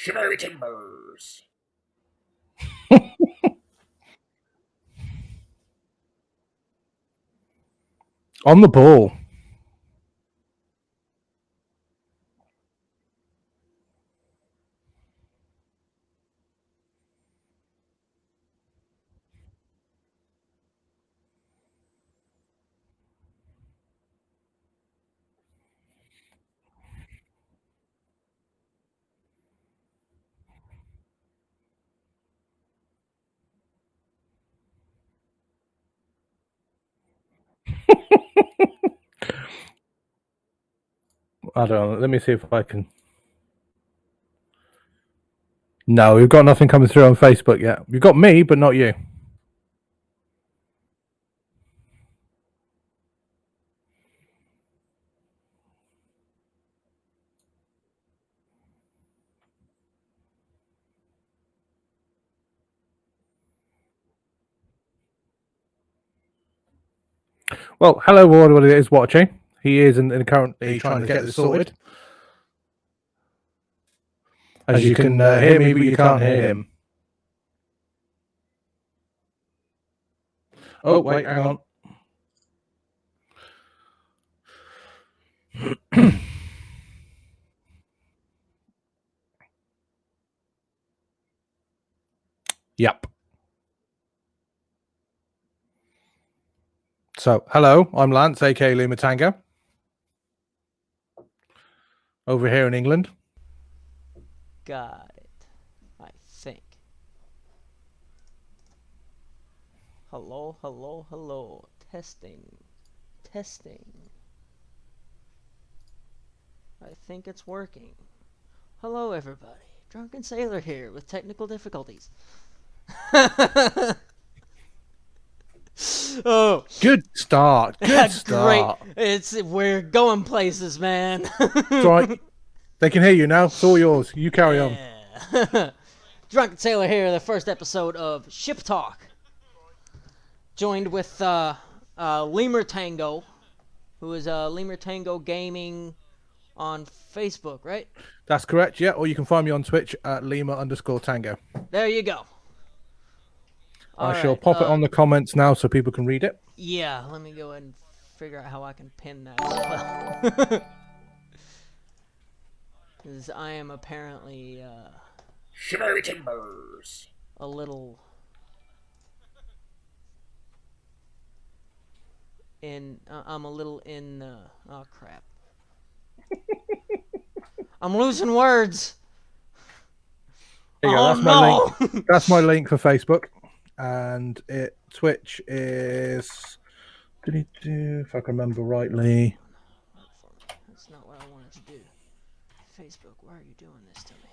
Shivery timbers. On the ball. I don't know. Let me see if I can. No, we've got nothing coming through on Facebook yet. We've got me, but not you. Well, hello, what it is watching. He is currently trying to get this sorted. As you can hear me, but you can't hear him. Oh, wait, hang on. Yep. So, hello, I'm Lance, aka LemurTango. Over here in England. Got it, I think. Hello, hello, hello. Testing. I think it's working. Hello, everybody. Drunken Sailor here with technical difficulties. Oh, good start. Good start. Great. We're going places, man. That's right. They can hear you now. It's all yours. You carry on. Drunken Sailor here, the first episode of Ship Talk. Joined with LemurTango, who is LemurTango Gaming on Facebook, right? That's correct, yeah. Or you can find me on Twitch at Lemur_Tango. There you go. I shall pop it on the comments now so people can read it. Yeah, let me go ahead and figure out how I can pin that as well. Because I am apparently Shivery timbers. A little I'm a little in oh crap. I'm losing words. There you go. That's my link. That's my link for Facebook. And Twitch is if I can remember rightly. That's not what I wanted to do. Facebook, why are you doing this to me?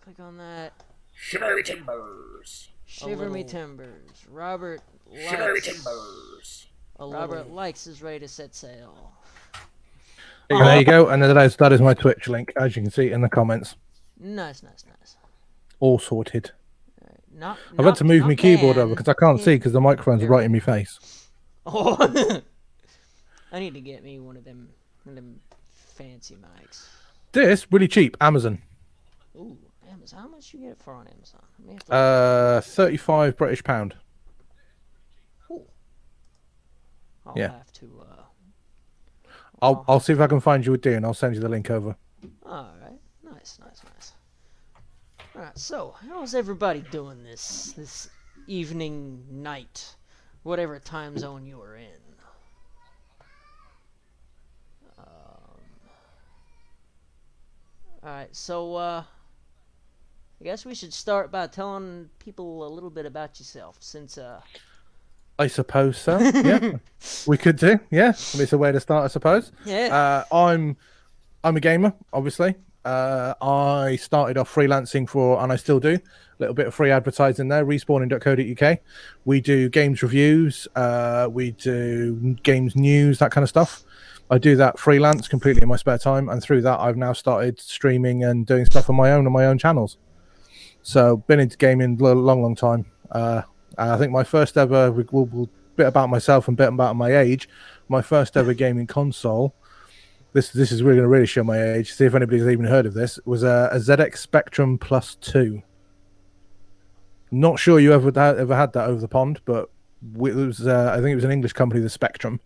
Click on that. Shivery timbers. Shiver me timbers. Robert likes. Shivery timbers. Robert likes is ready to set sail. There you go. And that is my Twitch link, as you can see in the comments. Nice. All sorted. I've had to move my keyboard over because I can't see because the microphone's right in my face. Oh, I need to get me one of them fancy mics. This really cheap, Amazon. Ooh, Amazon. How much you get it for on Amazon? 35 British pound. Ooh. I'll have to. I'll see if I can find you a deal and I'll send you the link over. All right, nice. All right, so how's everybody doing this evening, night, whatever time zone you are in? All right, so I guess we should start by telling people a little bit about yourself, since I suppose so. Yeah, we could do. Yeah, it's a way to start, I suppose. Yeah. I'm a gamer, obviously. I started off freelancing and I still do, a little bit of free advertising there, respawning.co.uk. We do games reviews, we do games news, that kind of stuff. I do that freelance completely in my spare time, and through that I've now started streaming and doing stuff on my own channels. So been into gaming a long time. I think my first ever, we'll bit about myself and bit about my age, my first ever gaming console This is really going to really show my age. See if anybody's even heard of this. It was a ZX Spectrum Plus 2. Not sure you ever had that over the pond, but it was I think it was an English company, the Spectrum.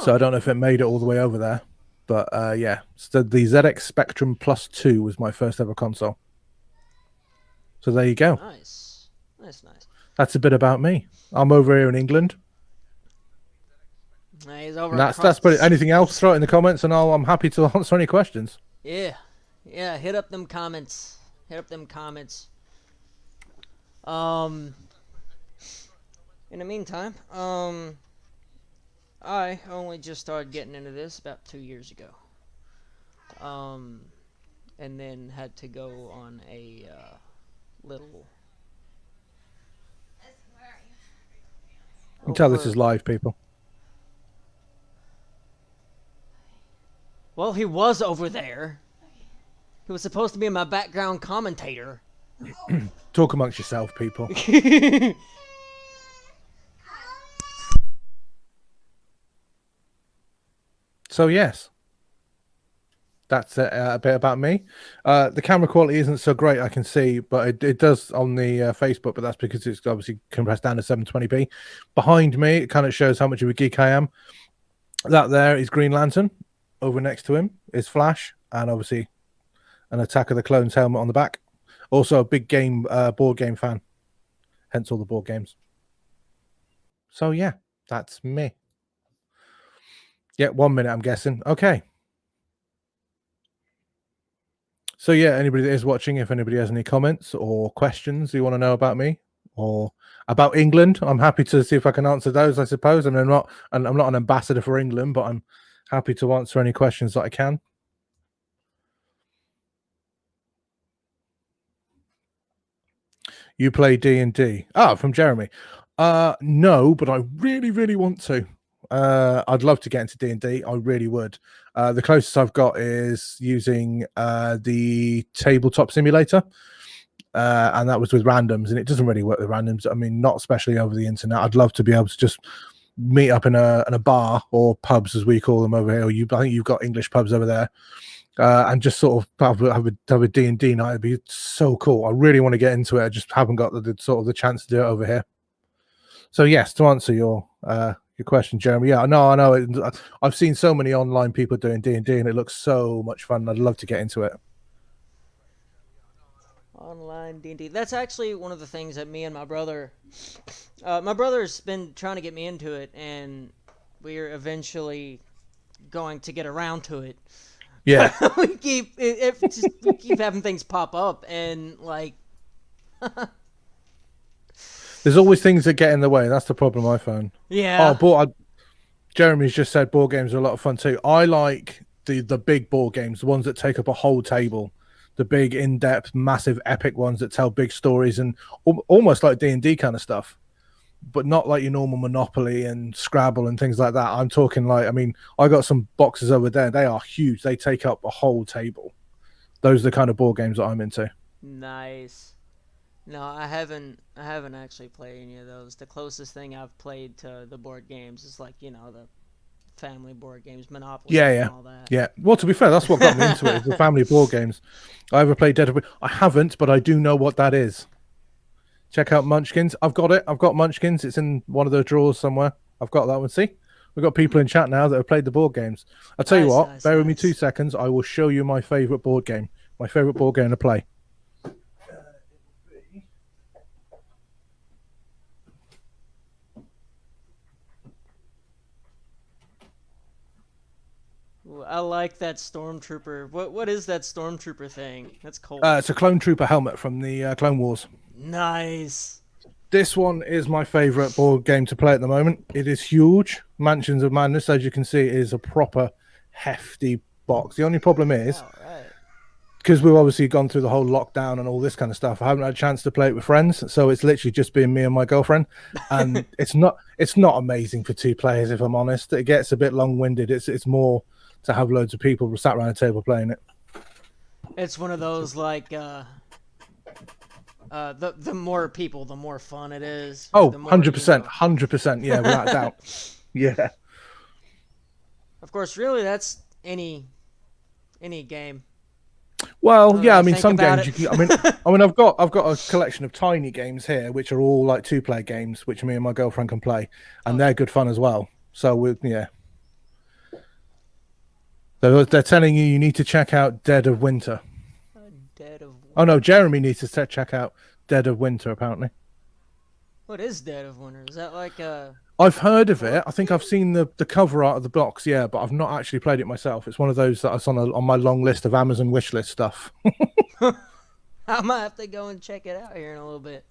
So I don't know if it made it all the way over there, but yeah. So the ZX Spectrum Plus 2 was my first ever console. So there you go. Nice. That's a bit about me. I'm over here in England. He's over. That's pretty. Anything else? Throw it in the comments, and I'm happy to answer any questions. Yeah. Hit up them comments. In the meantime, I only just started getting into this about 2 years ago. And then had to go on a little. You can tell this is live, people. Well, he was over there. He was supposed to be my background commentator. Talk amongst yourself, people. So yes, that's a bit about me. The camera quality isn't so great, I can see, but it does on the Facebook, but that's because it's obviously compressed down to 720p. Behind me, it kind of shows how much of a geek I am. That there is Green Lantern. Over next to him is Flash, and obviously an Attack of the Clones helmet on the back. Also a big board game fan, hence all the board games. So yeah, that's me. Yeah, 1 minute, I'm guessing. Okay. So yeah, anybody that is watching, if anybody has any comments or questions you want to know about me or about England, I'm happy to see if I can answer those, I suppose. And I'm not an ambassador for England, but I'm happy to answer any questions that I can. You play D&D? From Jeremy. No, but I really, really want to. I'd love to get into D&D. I really would. The closest I've got is using the tabletop simulator, and that was with randoms, and it doesn't really work with randoms. I mean, not especially over the internet. I'd love to be able to just meet up in a bar, or pubs as we call them over here. I think you've got English pubs over there, and just sort of have a D&D night. It'd be so cool. I really want to get into it. I just haven't got the chance to do it over here. So yes, to answer your question, Jeremy. Yeah, no, I know. I've seen so many online people doing D&D, and it looks so much fun. I'd love to get into it. Online D&D. That's actually one of the things that me and my brother's been trying to get me into it, and we're eventually going to get around to it. Yeah. we keep having things pop up, and like there's always things that get in the way. That's the problem I found. Yeah. Jeremy's just said board games are a lot of fun too. I like the big board games, the ones that take up a whole table. The big, in-depth, massive, epic ones that tell big stories and almost like D&D kind of stuff, but not like your normal Monopoly and Scrabble and things like that. I'm talking like, I mean, I got some boxes over there. They are huge. They take up a whole table. Those are the kind of board games that I'm into. Nice. No, I haven't actually played any of those. The closest thing I've played to the board games is like, the family board games, Monopoly, and all that. Yeah. Well, to be fair, that's what got me into it, the family board games. I ever played Dead of Winter? I haven't, but I do know what that is. Check out Munchkins. I've got it. I've got Munchkins. It's in one of those drawers somewhere. I've got that one. See? We've got people in chat now that have played the board games. I'll tell you what, bear with me 2 seconds. I will show you my favourite board game. My favourite board game to play. I like that Stormtrooper. What is that Stormtrooper thing? That's cool. It's a Clone Trooper helmet from the Clone Wars. Nice. This one is my favourite board game to play at the moment. It is huge. Mansions of Madness, as you can see, is a proper hefty box. The only problem is, because we've obviously gone through the whole lockdown and all this kind of stuff, I haven't had a chance to play it with friends. So it's literally just been me and my girlfriend. And it's not amazing for 2 players, if I'm honest. It gets a bit long-winded. It's more to have loads of people sat around a table playing it. It's one of those like the more people, the more fun it is. Oh, 100%, yeah, without a doubt. Yeah. Of course, really, that's any game. Well, yeah, I mean, Think some about games it. you can. I mean, I've got a collection of tiny games here, which are all like 2-player games, which me and my girlfriend can play, and they're good fun as well. So yeah. So they're telling you need to check out Dead of Winter. Dead of Winter. Oh no, Jeremy needs to check out Dead of Winter. Apparently, What is Dead of Winter? Is that like a? I've heard of it. I think I've seen the cover art of the box. Yeah, but I've not actually played it myself. It's one of those that's on my long list of Amazon wishlist stuff. I might have to go and check it out here in a little bit.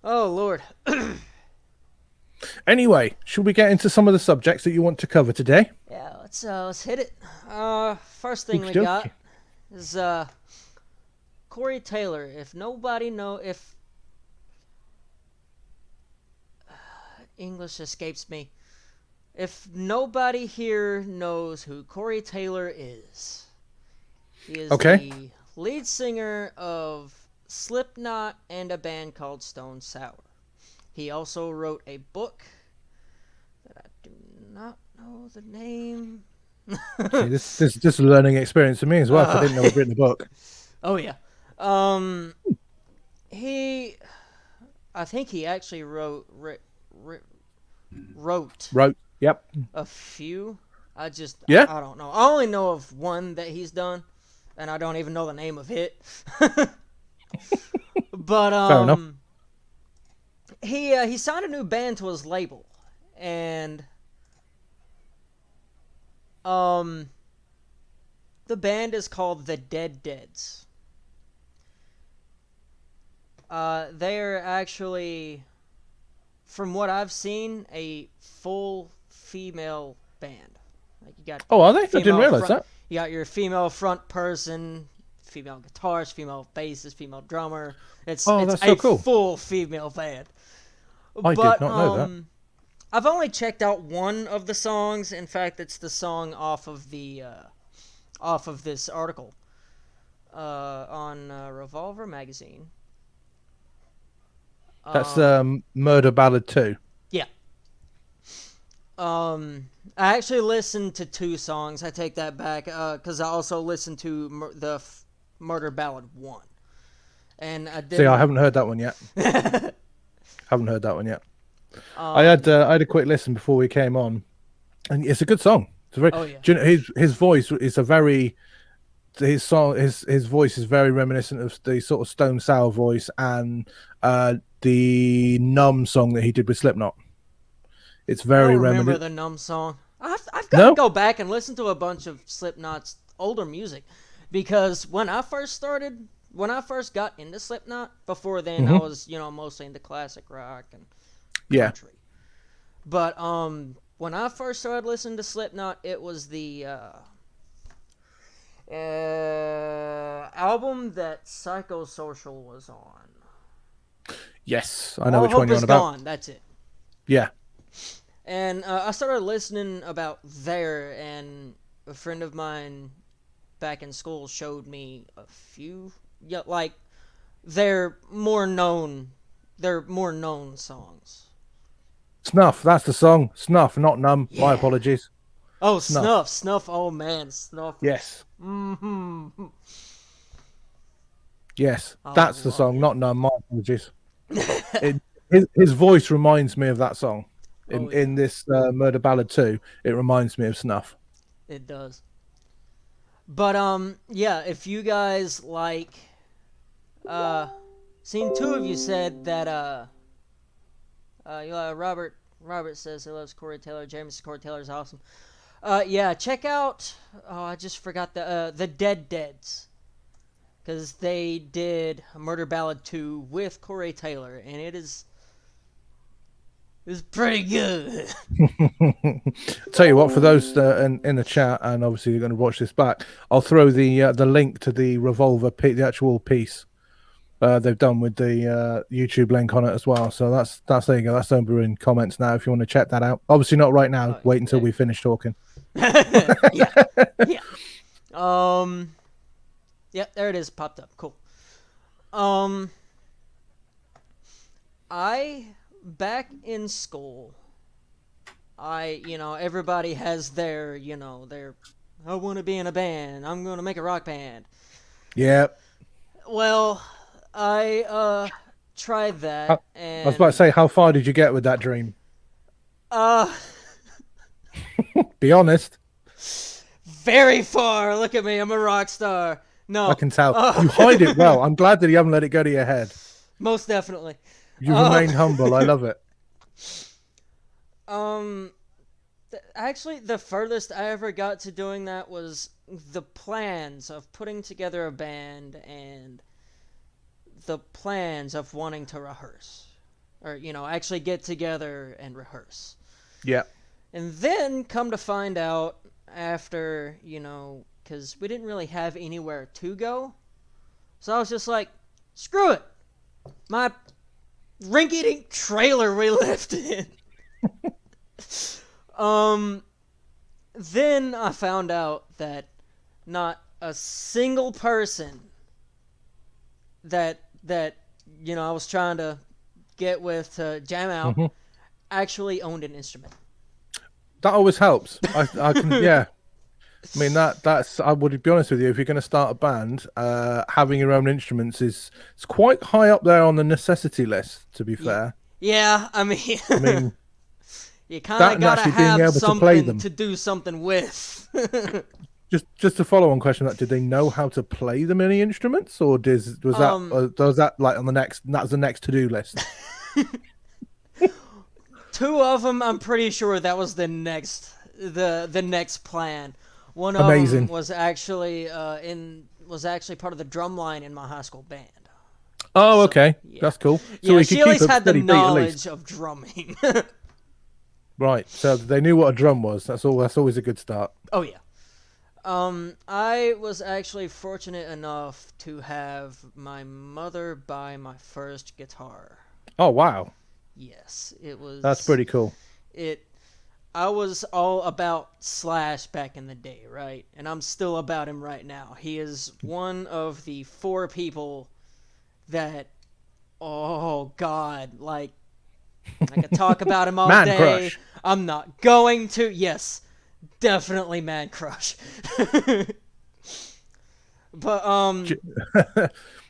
Oh Lord. Anyway, should we get into some of the subjects that you want to cover today? Yeah, let's hit it. First thing we Okey-dokey. got is Corey Taylor. If nobody if English escapes me. If nobody here knows who Corey Taylor is, he is the lead singer of Slipknot and a band called Stone Sour. He also wrote a book that I do not know the name. See, this is just a learning experience for me as well. 'Cause I didn't know he'd written a book. Oh yeah. I think he actually wrote. Yep. A few. I Yeah? don't know. I only know of one that he's done, and I don't even know the name of it. But Fair enough. he signed a new band to his label, and the band is called the Dead Deads. They're actually, from what I've seen, a full female band. Like you got. Oh, are they? I female didn't realize front- that. You got your female front person, female guitarist, female bassist, female drummer. It's that's so a cool. full female band. I did not know that. I've only checked out one of the songs. In fact, it's the song off of this article on Revolver magazine. That's Murder Ballad 2. Yeah. I actually listened to 2 songs. I take that back because I also listened to the Murder Ballad 1. And I did. See, I haven't heard that one yet. I had a quick listen before we came on, and it's a good song. It's a very, Oh, yeah. do you know, his voice is a very his voice is very reminiscent of the sort of Stone Sour voice and the Numb song that he did with Slipknot. It's very I don't remember reminiscent. the Numb song. I've got to go back and listen to a bunch of Slipknot's older music, because when I first got into Slipknot, before then I was mostly into classic rock and country. But when I first started listening to Slipknot, it was the album that Psychosocial was on. Yes, I know which one you're on Hope Is about. Gone, that's it. Yeah. And I started listening about there, and a friend of mine back in school showed me a few, like their more known songs. Snuff, that's the song. Snuff, not Numb. Yeah. My apologies. Oh, Snuff. Oh man, Snuff. Yes. Mm-hmm. Yes, Oh, that's the love song, it. not Numb. My apologies. His voice reminds me of that song. In this Murder Ballad 2, it reminds me of Snuff. It does. But yeah, if you guys like, seen 2 of you said that Robert says he loves Corey Taylor. James Corey Taylor's awesome. Yeah, check out. Oh, I just forgot the Dead Deads, because they did Murder Ballad 2 with Corey Taylor, and it's pretty good. Tell you what, for those in the chat, and obviously you're going to watch this back, I'll throw the link to the Revolver, the actual piece they've done with the YouTube link on it as well. So that's there you go. That's over in comments now if you want to check that out. Obviously not right now. Wait until we finish talking. Yeah. Yeah, there it is, popped up. Cool. Back in school, everybody has their, I want to be in a band. I'm going to make a rock band. Yeah. Well, I tried that, and I was about to say, how far did you get with that dream? Be honest. Very far. Look at me. I'm a rock star. No. I can tell. You hide it well. I'm glad that you haven't let it go to your head. Most definitely. You remain humble. I love it. Actually, the furthest I ever got to doing that was the plans of putting together a band and the plans of wanting to rehearse. Or, actually get together and rehearse. Yeah. And then come to find out after, because we didn't really have anywhere to go. So I was just like, screw it. My rinky-dink trailer we lived in. Then I found out that not a single person that I was trying to get with to jam out actually owned an instrument. That always helps. I can, yeah. I mean, that's. I would be honest with you. If you're going to start a band, having your own instruments is quite high up there on the necessity list. To be fair. Yeah, I mean, you kind of gotta actually being able have to play something them. to do something with. Just to follow on question, that did they know how to play the mini instruments, or was that like on the next? That was the next to do list. Two of them, I'm pretty sure that was the next plan. One of Amazing. them was actually part of the drum line in my high school band. Oh, So, okay, yeah. that's cool. So Yeah, we she could at keep least a had the steady beat at knowledge least. of drumming. Right, so they knew what a drum was. That's all. That's always a good start. Oh yeah. I was actually fortunate enough to have my mother buy my first guitar. Oh wow, Yes, it was. that's pretty cool. I was all about Slash back in the day, right? And I'm still about him right now. He is one of the 4 people that, oh God, like, I could talk about him all Man day. crush. I'm not going to. Yes, definitely man crush. But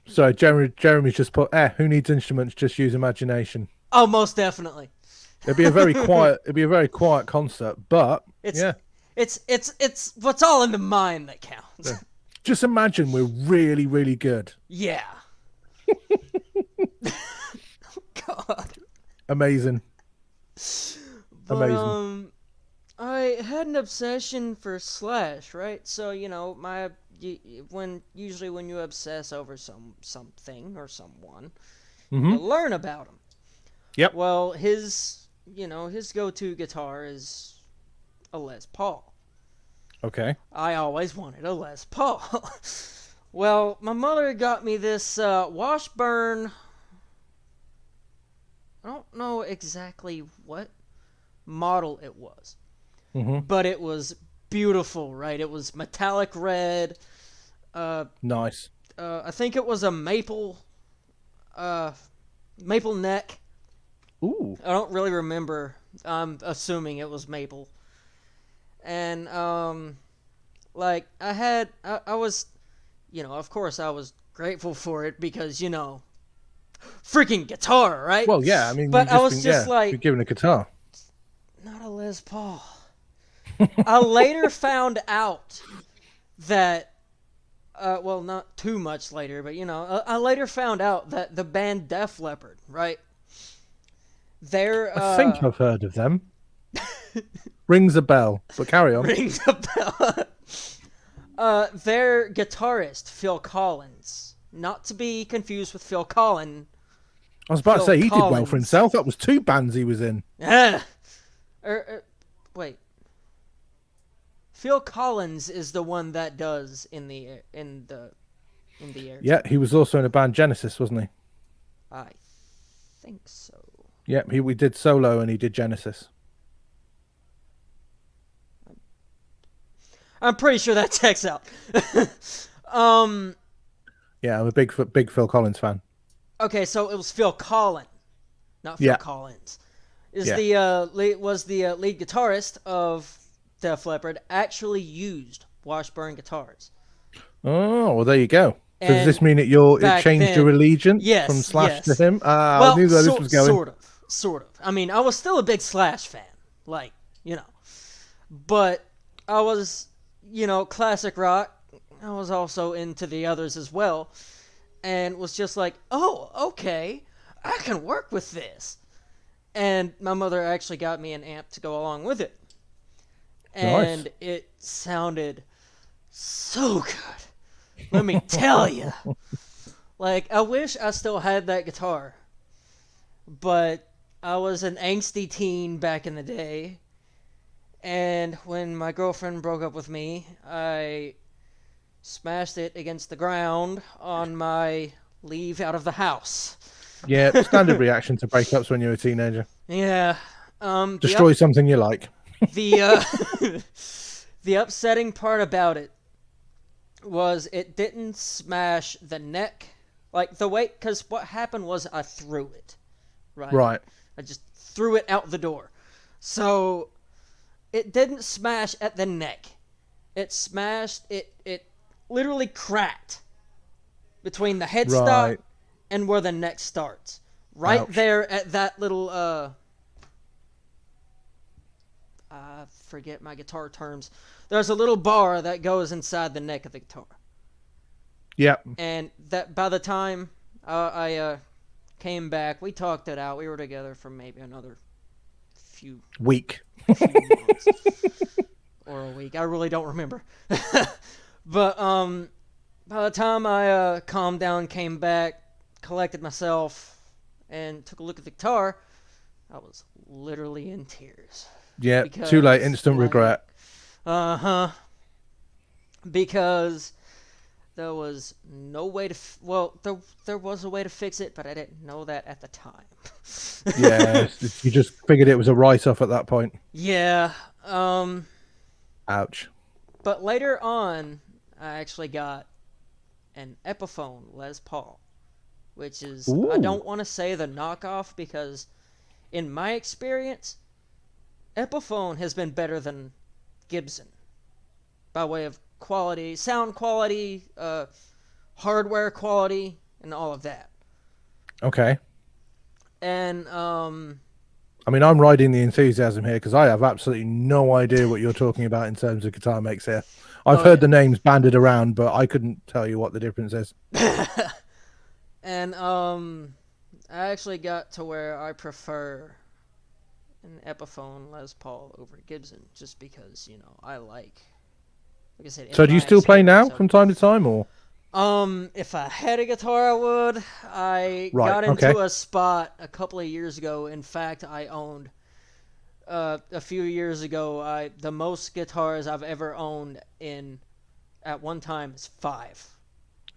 Sorry, Jeremy's just put. Who needs instruments? Just use imagination. oh, most definitely. It'd be a very quiet. It'd be a very quiet concert, but yeah. It's what's all in the mind that counts. Yeah. Just imagine we're really, really good. Yeah. God. Amazing. But, Amazing. I had an obsession for Slash, right? So when you obsess over something or someone, you learn about him. Yep. Well, his go-to guitar is a Les Paul. Okay. I always wanted a Les Paul. Well, my mother got me this Washburn. I don't know exactly what model it was, but it was beautiful, right? It was metallic red. Nice. I think it was a maple neck. Ooh. I don't really remember. I'm assuming it was maple. And like I was, of course I was grateful for it because freaking guitar, right? Well, yeah. I mean, but I was just like, you're given a guitar. not a Les Paul. I later found out that, well, not too much later, but I later found out that the band Def Leppard, right? I think I've heard of them. Rings a bell, but carry on. Rings a bell. Their guitarist, Phil Collins, not to be confused with Phil Collins. I was about to say he did well Collins. for himself. That was 2 bands he was in. Wait. Phil Collins is the one that does in the air. Yeah, he was also in a band Genesis, wasn't he? I think so. Yeah, we did solo and he did Genesis. I'm pretty sure that checks out. Yeah, I'm a big Phil Collins fan. Okay, so it was Phil Collins, not Phil Collins. is the lead guitarist of Def Leppard actually used Washburn guitars. Oh, well, there you go. So does And this mean it back changed then- your allegiance Yes, from Slash yes. to him? Well, I knew where this was going. Sort of. I mean, I was still a big Slash fan, like, but I was, classic rock. I was also into the others as well, and was just like, oh, okay, I can work with this. And my mother actually got me an amp to go along with it. And Nice. it sounded so good. Let me tell you. Like, I wish I still had that guitar. But I was an angsty teen back in the day. And when my girlfriend broke up with me, I smashed it against the ground on my leave out of the house. Yeah, standard reaction to breakups when you're a teenager. Yeah. Destroy something you like. The the upsetting part about it was it didn't smash the neck like the way, because what happened was I threw it. Right. I just threw it out the door. So it didn't smash at the neck. It smashed it literally cracked between the headstock Right. and where the neck starts. Right Ouch. there at that little I forget my guitar terms. There's a little bar that goes inside the neck of the guitar. Yep. And that by the time I came back, we talked it out. We were together for maybe another few Weak. months or a week. I really don't remember. But by the time I calmed down, came back, collected myself, and took a look at the guitar, I was literally in tears. Yeah, Because, too late. Instant like, regret. Because there was no way to... there was a way to fix it, but I didn't know that at the time. Yeah, you just figured it was a write-off at that point. Yeah. Ouch. But later on, I actually got an Epiphone Les Paul, which is... I Ooh. don't want to say the knockoff, because in my experience, Epiphone has been better than Gibson by way of quality, sound quality, hardware quality, and all of that. Okay. And I mean, I'm riding the enthusiasm here because I have absolutely no idea what you're talking about in terms of guitar makes here. I've heard the names banded around, but I couldn't tell you what the difference is. and I actually got to where I prefer an Epiphone Les Paul over Gibson, just because I like I said. So do you still play now from time to time, or? If I had a guitar, I would. I Right, got into okay. a spot a couple of years ago. In fact, I owned a few years ago. The most guitars I've ever owned at one time is 5,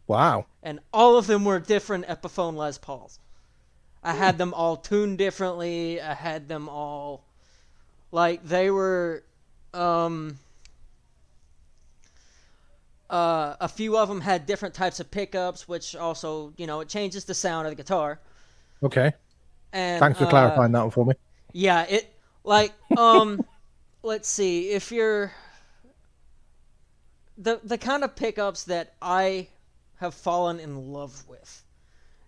Wow. and all of them were different Epiphone Les Pauls. I had them all tuned differently. I had them all like they were. A few of them had different types of pickups, which also, it changes the sound of the guitar. Okay. And Thanks for clarifying that one for me. Yeah, it like let's see, if you're the kind of pickups that I have fallen in love with,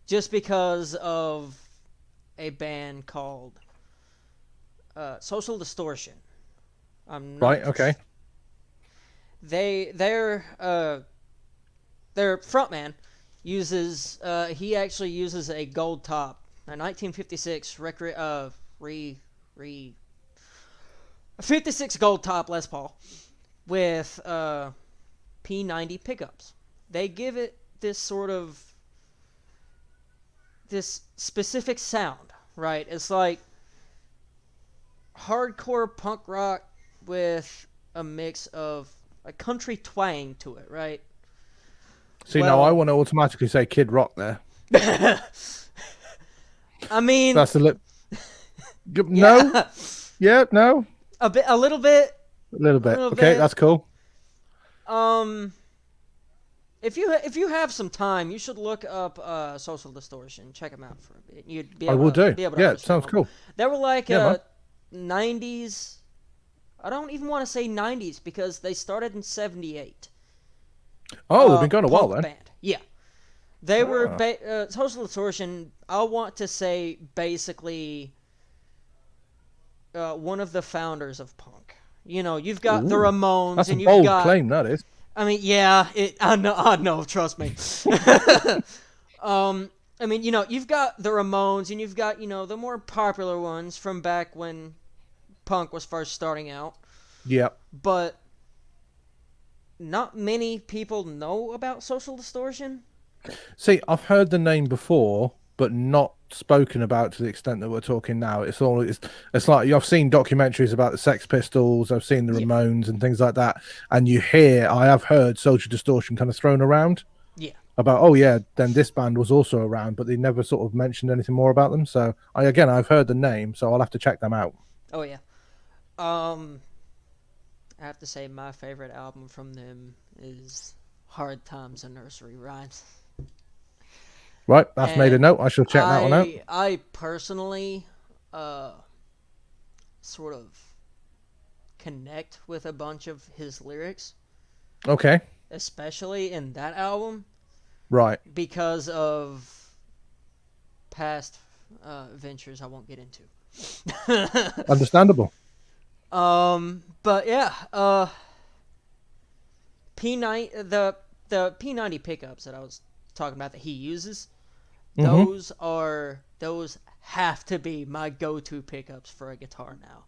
just because of a band called Social Distortion. I'm not Right. Okay. Their frontman uses he actually uses a gold top, a 1956 a 56 gold top Les Paul with P90 pickups. They give it this specific sound, right? It's like hardcore punk rock with a mix of a country twang to it, right? See, now I want to automatically say Kid Rock there. I mean, That's a little. No. Yeah. No. a little bit. A little bit. little Okay, bit. that's cool. if you have some time, you should look up Social Distortion. Check them out for a bit. You'd be I able will to do. be able to Yeah, it understand sounds them. cool. They were like Yeah, man. 90s. I don't even want to say 90s because they started in 78. Oh, they've been going a while Punk then. band. Yeah. They were Ah. Social Distortion. I want to say basically one of the founders of punk. You know, you've got the Ooh, Ramones, that's a and you've bold got. claim, that is. I mean, yeah, I know. Trust me. I mean, you know, you've got the Ramones, and you've got the more popular ones from back when punk was first starting out. Yeah. But not many people know about Social Distortion. See, I've heard the name before, but not spoken about to the extent that we're talking now. It's like I've seen documentaries about the Sex Pistols, I've seen the Yeah. Ramones and things like that, and I have heard Social Distortion kind of thrown around Yeah. about, oh yeah, then this band was also around, but they never sort of mentioned anything more about them. So I've heard the name, so I'll have to check them out. Oh yeah. I have to say my favorite album from them is Hard Times and Nursery Rhymes. Right, that's made a And note. I shall check that one out. I personally sort of connect with a bunch of his lyrics, Okay, especially in that album, right. because of past ventures I won't get into. Understandable. But yeah, P9 the P90 pickups that I was talking about that he uses, those have to be my go-to pickups for a guitar now.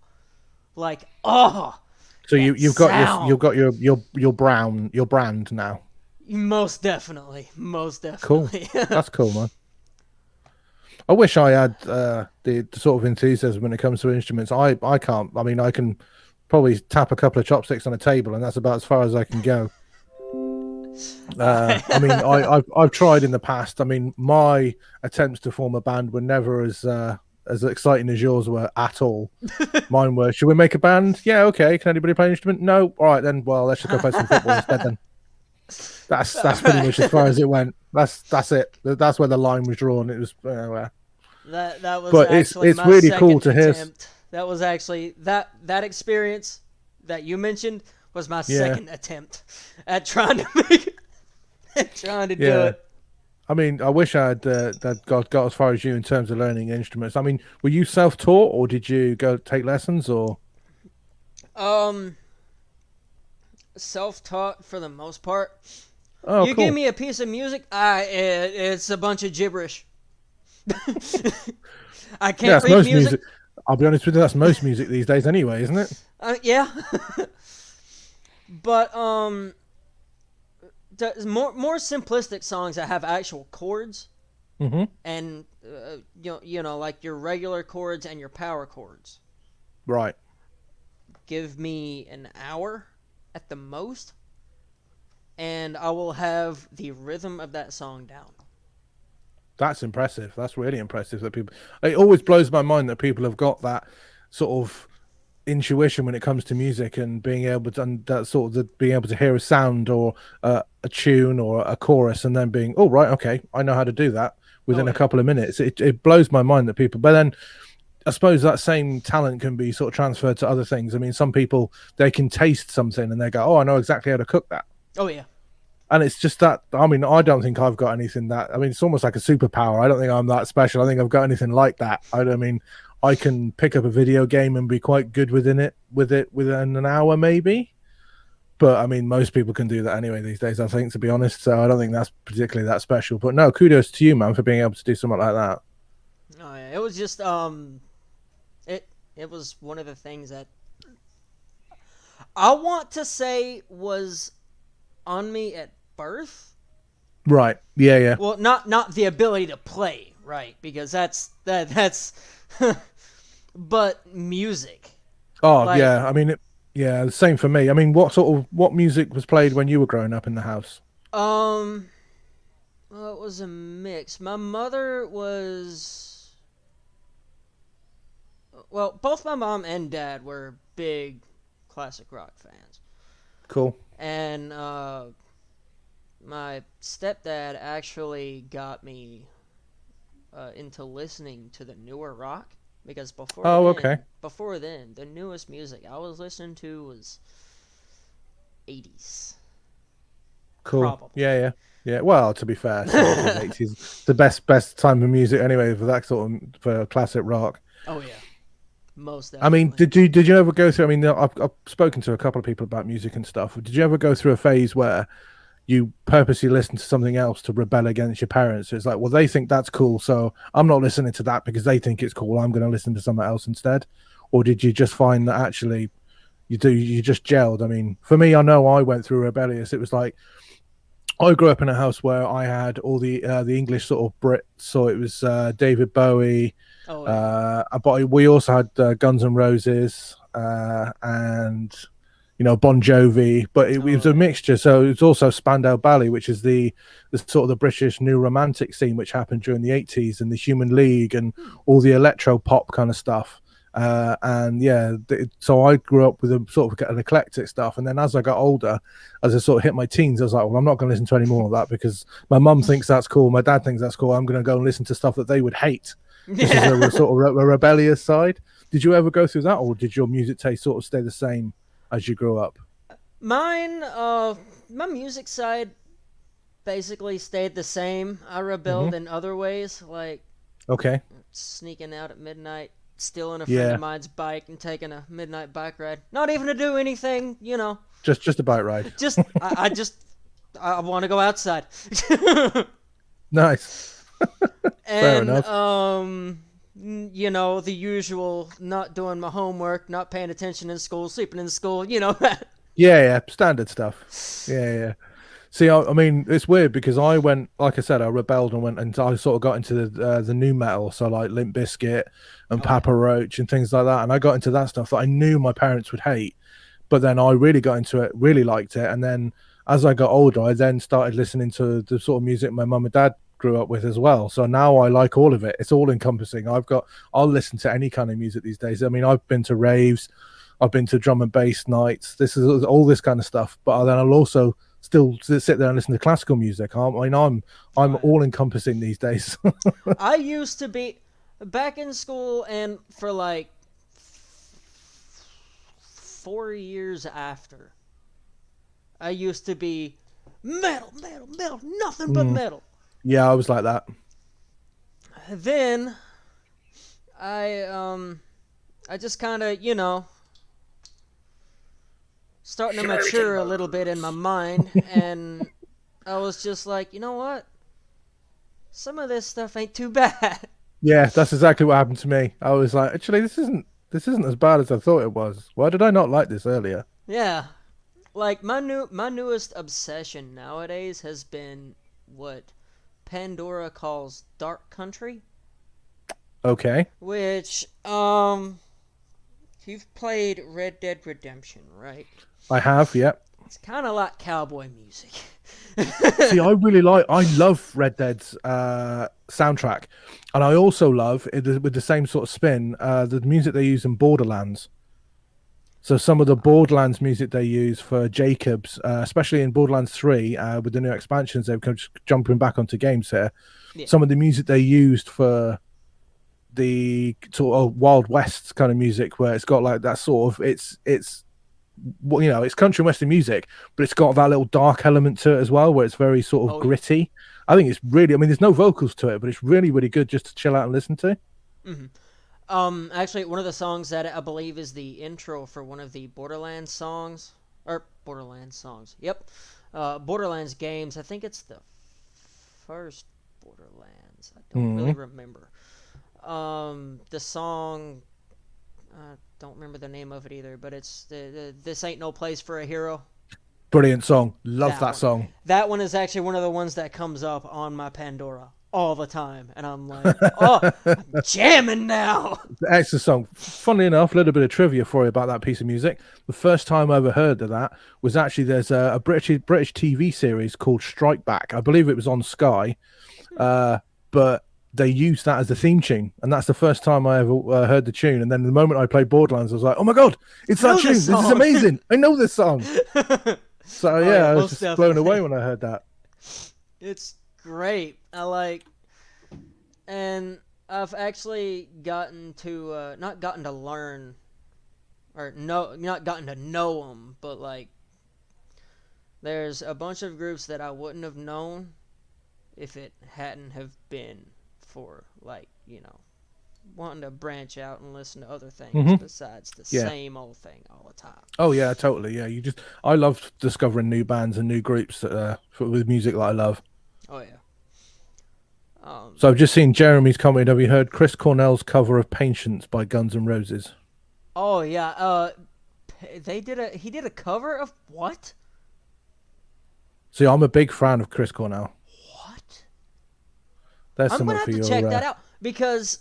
Like, oh, So that you've sound. got your brand now. Most definitely. Cool. That's cool, man. I wish I had the sort of enthusiasm when it comes to instruments. I can't. I mean, I can probably tap a couple of chopsticks on a table, and that's about as far as I can go. I mean, I've tried in the past. I mean, my attempts to form a band were never as exciting as yours were at all. Mine were, should we make a band? Yeah, okay. Can anybody play an instrument? No. All right then. Well, let's just go play some football instead then. That's pretty much as far as it went. That's it. That's where the line was drawn. It was. That was But actually it's my really second cool to hear. attempt. That was actually that experience that you mentioned was my second attempt at trying to do it. I mean, I wish I had that got as far as you in terms of learning instruments. I mean, were you self-taught or did you go take lessons or? Self-taught for the most part. Oh, you cool. give me a piece of music, it's a bunch of gibberish. I can't read most music. I'll be honest with you, that's most music these days anyway, isn't it? Yeah. But the more simplistic songs that have actual chords, and you know, like your regular chords and your power chords. Right. Give me an hour at the most, and I will have the rhythm of that song down. That's impressive. That's really impressive that people. It always blows my mind that people have got that sort of intuition when it comes to music and being able to being able to hear a sound or a tune or a chorus and then being, oh right, okay, I know how to do that within a couple of minutes. It blows my mind that people. But then I suppose that same talent can be sort of transferred to other things. I mean, some people, they can taste something and they go, oh, I know exactly how to cook that. Oh yeah. And it's just that, I mean, I don't think I've got anything that, I mean, it's almost like a superpower. I don't think I'm that special. I think I've got anything like that. I mean, I can pick up a video game and be quite good within an hour maybe. But I mean, most people can do that anyway these days, I think, to be honest. So I don't think that's particularly that special. But no, kudos to you, man, for being able to do something like that. Oh yeah, it was just it was one of the things that I want to say was on me at birth. Right. Yeah. Well, not the ability to play, right? Because that's but music. Oh, like, yeah. I mean, the same for me. I mean, what music was played when you were growing up in the house? Well, it was a mix. My mother was, well, both my mom and dad were big classic rock fans. Cool. And my stepdad actually got me into listening to the newer rock because before then, the newest music I was listening to was 80s. Cool. Probably. Yeah. Well, to be fair, 70s, 80s, the best time of music anyway for that sort of for classic rock. Oh yeah, most I mean, definitely. did you ever go through? I mean, I've spoken to a couple of people about music and stuff. Did you ever go through a phase where you purposely listen to something else to rebel against your parents? It's like, well, they think that's cool, so I'm not listening to that because they think it's cool. I'm going to listen to something else instead. Or did you just find that actually you just gelled? I mean, for me, I know I went through rebellious. It was like I grew up in a house where I had all the English sort of Brits, so it was David Bowie. Oh yeah. But we also had Guns N' Roses and Bon Jovi, but it was a mixture. So it's also Spandau Ballet, which is the sort of the British new romantic scene, which happened during the 80s, and the Human League and all the electro pop kind of stuff. So I grew up with a sort of an eclectic stuff, and then as I got older, as I sort of hit my teens, I was like, well, I'm not going to listen to any more of that because my mum thinks that's cool, my dad thinks that's cool. I'm going to go and listen to stuff that they would hate. This is a sort of a rebellious side. Did you ever go through that, or did your music taste sort of stay the same as you grew up? Mine, my music side basically stayed the same. I rebelled in other ways, like sneaking out at midnight, stealing a friend of mine's bike and taking a midnight bike ride. Not even to do anything, Just a bike ride. I want to go outside. Nice. Fair And enough. the usual not doing my homework, not paying attention in school, sleeping in school, Yeah, standard stuff. Yeah. See, I mean, it's weird because I went, like I said, I rebelled and went, and I sort of got into the new metal, so like Limp Bizkit and Papa Roach and things like that, and I got into that stuff that I knew my parents would hate, but then I really got into it, really liked it, and then as I got older, I then started listening to the sort of music my mum and dad grew up with as well. So now I like all of it. It's all encompassing. I'll listen to any kind of music these days. I mean, I've been to raves, I've been to drum and bass nights. This is all this kind of stuff. But then I'll also still sit there and listen to classical music. I'm all encompassing these days. I used to be back in school, and for like 4 years after, I used to be metal, nothing but metal. Yeah, I was like that. Then I just kind of, starting to mature a little bit in my mind, and I was just like, you know what? Some of this stuff ain't too bad. Yeah, that's exactly what happened to me. I was like, actually, this isn't as bad as I thought it was. Why did I not like this earlier? Yeah. Like my newest obsession nowadays has been what Pandora calls dark country. Okay. Which you've played Red Dead Redemption, right? I have, yep. It's kind of like cowboy music. See, I love Red Dead's soundtrack, and I also love with the same sort of spin the music they use in Borderlands. So some of the Borderlands music they use for Jacobs, especially in Borderlands 3, with the new expansions, they've come jumping back onto games here. Yeah. Some of the music they used for the sort of Wild West kind of music, where it's got like that sort of it's country and western music, but it's got that little dark element to it as well, where it's very sort of gritty. I think it's really, I mean, there's no vocals to it, but it's really, really good just to chill out and listen to. Mm-hmm. Actually, one of the songs that I believe is the intro for one of the Borderlands songs. Yep. Borderlands games. I think it's the first Borderlands. I don't really remember. The song, I don't remember the name of it either, but it's the This Ain't No Place for a Hero. Brilliant song. Love that song. That one is actually one of the ones that comes up on my Pandora all the time, and I'm like, I'm jamming now. Excellent song. Funnily enough, a little bit of trivia for you about that piece of music. The first time I ever heard of that was actually there's a British TV series called Strike Back. I believe it was on Sky, but they used that as the theme tune, and that's the first time I ever heard the tune. And then the moment I played Borderlands, I was like, oh my god, it's that tune. This is amazing. I know this song. So yeah, I was just blown away when I heard that. It's great. And I've actually gotten to not gotten to learn, or not gotten to know them, but like there's a bunch of groups that I wouldn't have known if it hadn't have been for wanting to branch out and listen to other things besides the same old thing all the time. Oh yeah, totally. Yeah, I love discovering new bands and new groups with music that I love. Oh yeah. So I've just seen Jeremy's comment. Have you heard Chris Cornell's cover of "Patience" by Guns N' Roses? Oh yeah. He did a cover of what? See, I'm a big fan of Chris Cornell. What? I'm gonna have to check that out because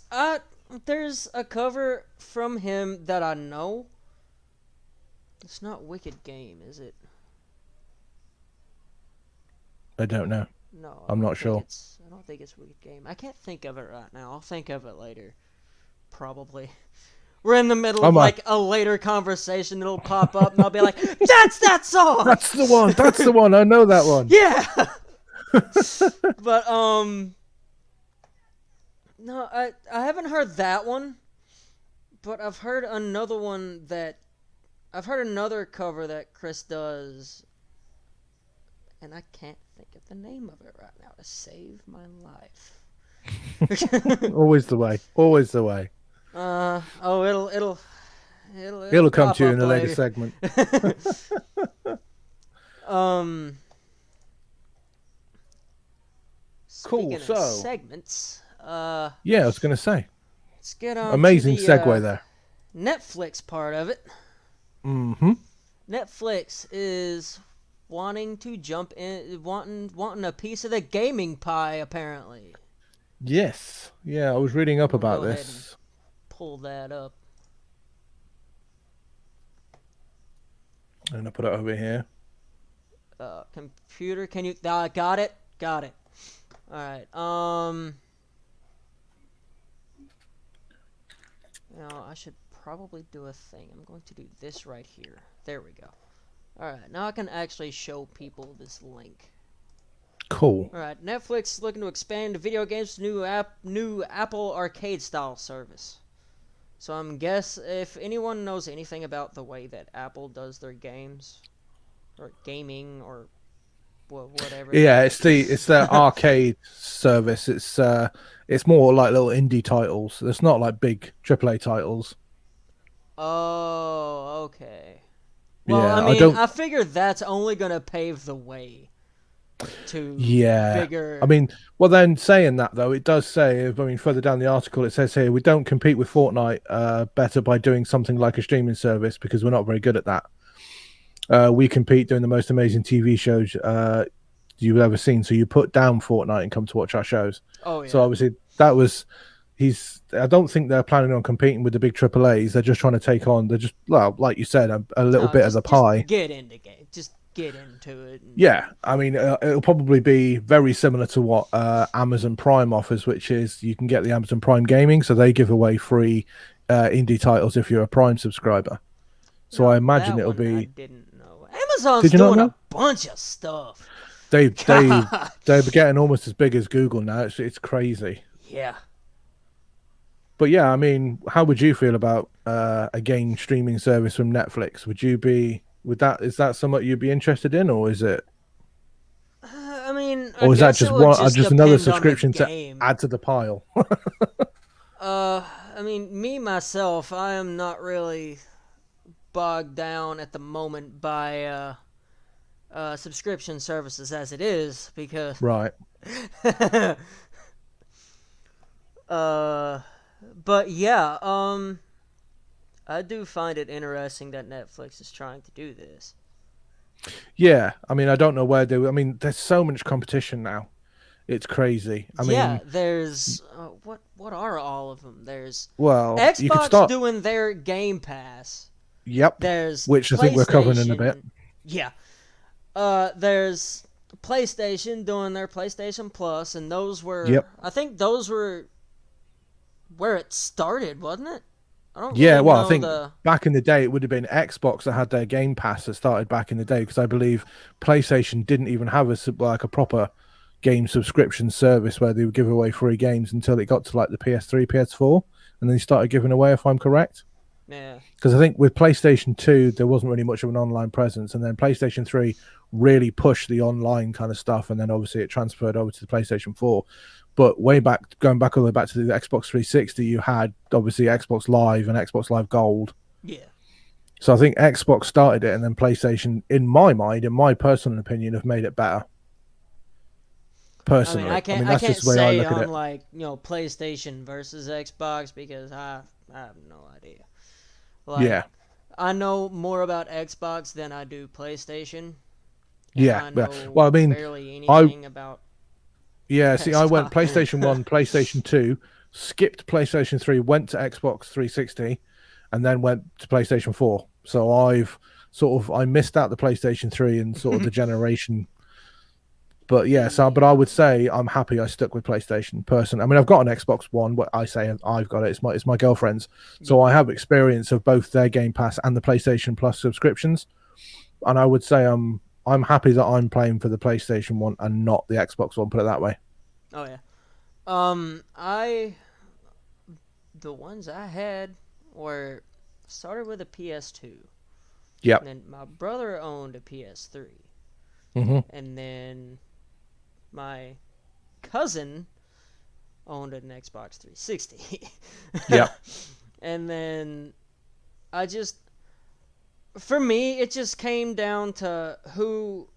there's a cover from him that I know. It's not Wicked Game, is it? I don't know. No, I'm not sure. I don't think it's Wicked Game. I can't think of it right now. I'll think of it later. Probably. We're in the middle of like a later conversation. It'll pop up and I'll be like, "That's that song." That's the one. That's the one. I know that one. Yeah. But no, I haven't heard that one. But I've heard another cover that Chris does, and I can't think of the name of it right now to save my life. Always the way. Always the way. It'll come to you in a later later segment. Cool. Speaking of segments. Yeah, I was gonna say. Let's get on. Amazing to the, segue there. Netflix part of it. Mm-hmm. Netflix is wanting to jump in, wanting a piece of the gaming pie, apparently. Yes. Yeah, I was reading up about Go ahead this. and pull that up. I'm gonna put it over here. Computer, can you? Got it. Got it. All right. Now I should probably do a thing. I'm going to do this right here. There we go. Alright, now I can actually show people this link. Cool. Alright, Netflix is looking to expand video games to new Apple Arcade style service. So I'm if anyone knows anything about the way that Apple does their games, or gaming, or whatever. Yeah, it's their arcade service. It's more like little indie titles. It's not like big AAA titles. Oh, okay. Well, yeah, I figure that's only gonna pave the way to bigger. I mean, well, then saying that though, it does say. Further down the article, it says here we don't compete with Fortnite better by doing something like a streaming service because we're not very good at that. We compete doing the most amazing TV shows you've ever seen. So you put down Fortnite and come to watch our shows. Oh yeah. So obviously that was. I don't think they're planning on competing with the big AAAs. They're just trying to take on. They're just like you said, a little bit of the pie. Just get into game. Just get into it. Yeah, I mean, it'll probably be very similar to what Amazon Prime offers, which is you can get the Amazon Prime Gaming, so they give away free indie titles if you're a Prime subscriber. So I imagine it'll be. I didn't know. Amazon's doing a bunch of stuff. They're getting almost as big as Google now. It's crazy. Yeah. But yeah, I mean, how would you feel about a game streaming service from Netflix? Is that something you'd be interested in, or is it? I mean, or is that just another subscription to add to the pile? I mean, me myself, I am not really bogged down at the moment by subscription services as it is because right. But yeah, I do find it interesting that Netflix is trying to do this. Yeah, I mean, I don't know where I mean, there's so much competition now. It's crazy. I mean, there's what are all of them? There's Xbox doing their Game Pass. Yep. There's which I think we're covering in a bit. Yeah. There's PlayStation doing their PlayStation Plus, and those were I think those were where it started, wasn't it? I don't Yeah, really well, I know think the. back in the day it would have been Xbox that had their Game Pass that started back in the day, because I believe PlayStation didn't even have like a proper game subscription service where they would give away free games until it got to like the PS3, PS4, and then they started giving away, if I'm correct. Yeah. Because I think with PlayStation 2 there wasn't really much of an online presence, and then PlayStation 3 really pushed the online kind of stuff, and then obviously it transferred over to the PlayStation 4. But way back, going back all the way back to the Xbox 360, you had obviously Xbox Live and Xbox Live Gold. Yeah. So I think Xbox started it, and then PlayStation, in my mind, in my personal opinion, have made it better. Personally, I can't that's just the way I say look at on it. like PlayStation versus Xbox because I have no idea. Like, Yeah, I know more about Xbox than I do PlayStation. yeah. I know Well, I mean, barely anything about. yeah. See, I went Xbox. PlayStation 1, PlayStation 2, skipped PlayStation 3, went to Xbox 360, and then went to PlayStation 4. So I missed out the PlayStation 3 and sort of the generation. But yeah, but I would say I'm happy I stuck with PlayStation person. I mean, I've got an Xbox One, but I say I've got it. It's my girlfriend's, so I have experience of both their Game Pass and the PlayStation Plus subscriptions. And I would say I'm happy that I'm playing for the PlayStation One and not the Xbox One. Put it that way. Oh yeah. The ones I had were started with a PS2. Yep. And then my brother owned a PS3. Mm-hmm. And then my cousin owned an Xbox 360. Yep. And then for me, it just came down to who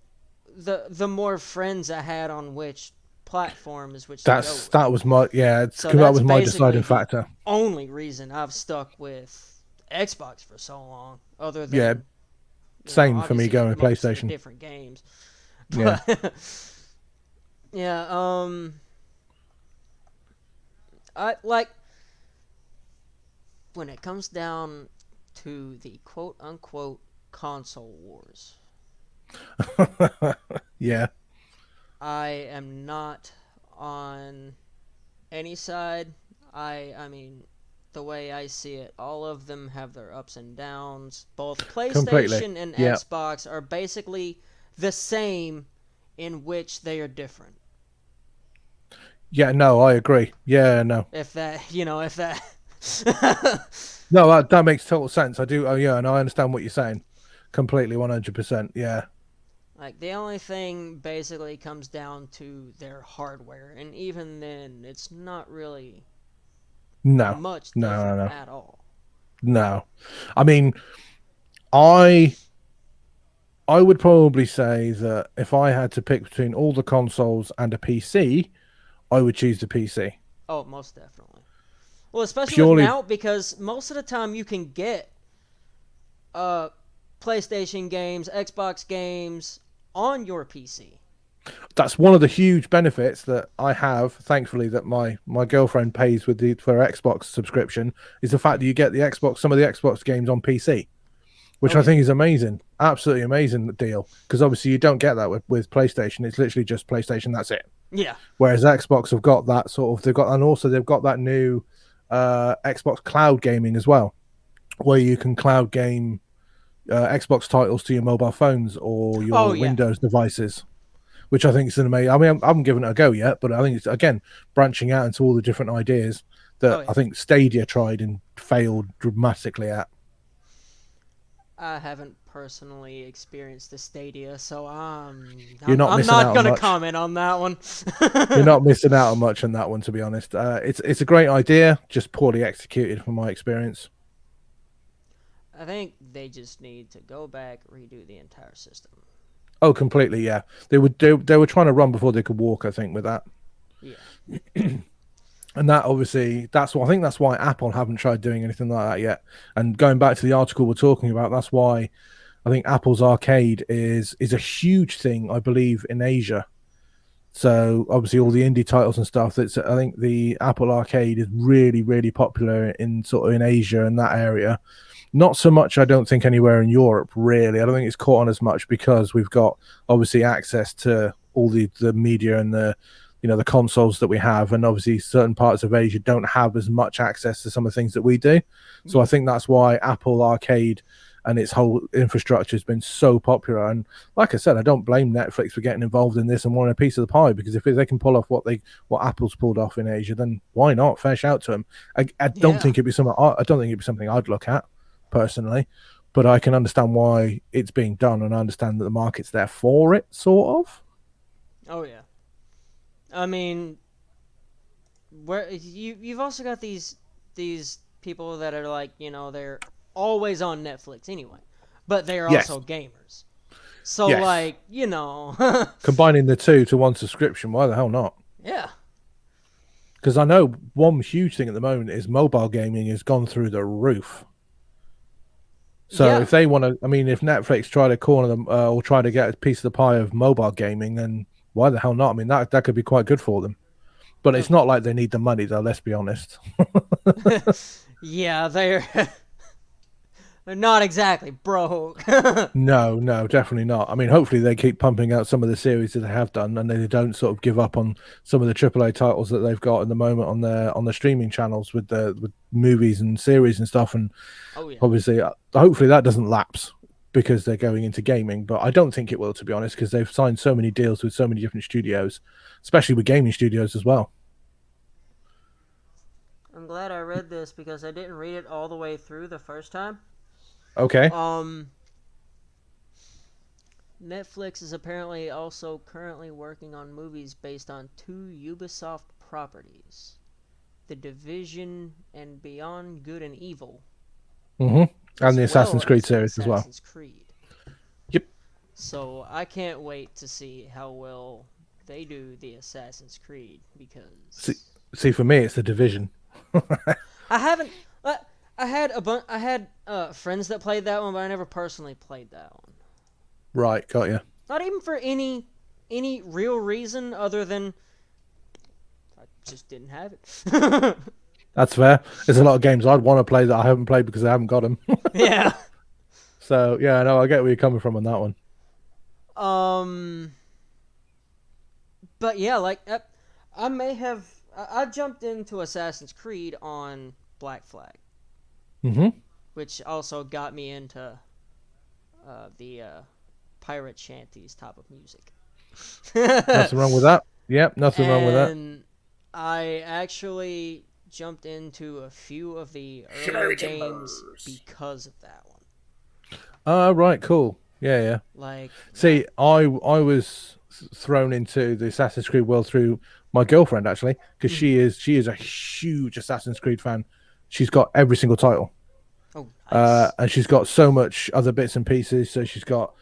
the more friends I had on which platforms, which That was my So that was my basically deciding factor. only reason I've stuck with Xbox for so long, other than same for me obviously going with most of the PlayStation. different games. Yeah. But, yeah. I like when it comes down to the quote unquote console wars. Yeah. I am not on any side. I mean, the way I see it, all of them have their ups and downs. Both PlayStation Completely. and Yeah. Xbox are basically the same in which they are different. Yeah, no, I agree. Yeah, no. If that. No, that makes total sense. I do. Oh, yeah, and I understand what you're saying. Completely, 100%. Yeah. Like, the only thing basically comes down to their hardware, and even then, it's not really much different at all. No. I mean, I would probably say that if I had to pick between all the consoles and a PC, I would choose the PC. Oh, most definitely. Well, especially Purely... now, because most of the time you can get PlayStation games, Xbox games on your PC. That's one of the huge benefits that I have, thankfully, that my girlfriend pays for Xbox subscription, is the fact that you get some of the Xbox games on PC, which I think is amazing. Absolutely amazing deal. Because obviously you don't get that with PlayStation. It's literally just PlayStation, that's it. Yeah. Whereas Xbox have got that they've got that new Xbox cloud gaming as well, where you can cloud game Xbox titles to your mobile phones or your Windows devices, which I think is an amazing. I mean, I haven't given it a go yet, but I think it's, again, branching out into all the different ideas that I think Stadia tried and failed dramatically at. I haven't personally experienced the Stadia, so I'm not going to comment on that one. You're not missing out on much on that one, to be honest. It's a great idea, just poorly executed from my experience. I think they just need to go back, redo the entire system. Oh, completely, yeah. They were trying to run before they could walk, I think, with that. Yeah. And that obviously, I think that's why Apple haven't tried doing anything like that yet. And going back to the article we're talking about, that's why I think Apple's Arcade is a huge thing, I believe, in Asia. So obviously all the indie titles and stuff, I think the Apple Arcade is really, really popular in Asia and that area. Not so much, I don't think, anywhere in Europe, really. I don't think it's caught on as much because we've got, obviously, access to all the media and the the consoles that we have, and obviously certain parts of Asia don't have as much access to some of the things that we do. So I think that's why Apple Arcade and its whole infrastructure has been so popular. And like I said, I don't blame Netflix for getting involved in this and wanting a piece of the pie, because if they can pull off what Apple's pulled off in Asia, then why not? Fair shout to them. I don't think it'd be something. I don't think it'd be something I'd look at personally, but I can understand why it's being done, and I understand that the market's there for it, sort of. Oh yeah. I mean, where you've also got these people that are like, they're always on Netflix anyway, but they are also gamers. So like, combining the two to one subscription, why the hell not? Yeah. Because I know one huge thing at the moment is mobile gaming has gone through the roof. So if they want to, if Netflix try to corner them or try to get a piece of the pie of mobile gaming, then why the hell not? That could be quite good for them. But it's not like they need the money, though, let's be honest. Yeah, they're not exactly broke. No, definitely not. Hopefully they keep pumping out some of the series that they have done, and they don't sort of give up on some of the AAA titles that they've got at the moment on the streaming channels with movies and series and stuff. And obviously, hopefully that doesn't lapse because they're going into gaming. But I don't think it will, to be honest, because they've signed so many deals with so many different studios, especially with gaming studios as well. I'm glad I read this because I didn't read it all the way through the first time. Okay. Netflix is apparently also currently working on movies based on 2 Ubisoft properties: The Division and Beyond Good and Evil. Mm-hmm. And the Assassin's Creed series as well. Assassin's Creed. Yep. So I can't wait to see how well they do the Assassin's Creed, because see for me it's The Division. I haven't. I had friends that played that one, but I never personally played that one. Right, got you. Not even for any real reason other than I just didn't have it. That's fair. There's a lot of games I'd want to play that I haven't played because I haven't got them. Yeah. So yeah, no, I get where you're coming from on that one. But yeah, like I jumped into Assassin's Creed on Black Flag. Mm-hmm. Which also got me into the pirate shanties type of music. Nothing wrong with that. Yep, nothing wrong with that. And I actually jumped into a few of the earlier games because of that one. Right, cool. Yeah. Like, see, I was thrown into the Assassin's Creed world through my girlfriend, actually, because she is a huge Assassin's Creed fan. She's got every single title. Oh, nice. And she's got so much other bits and pieces. So she's got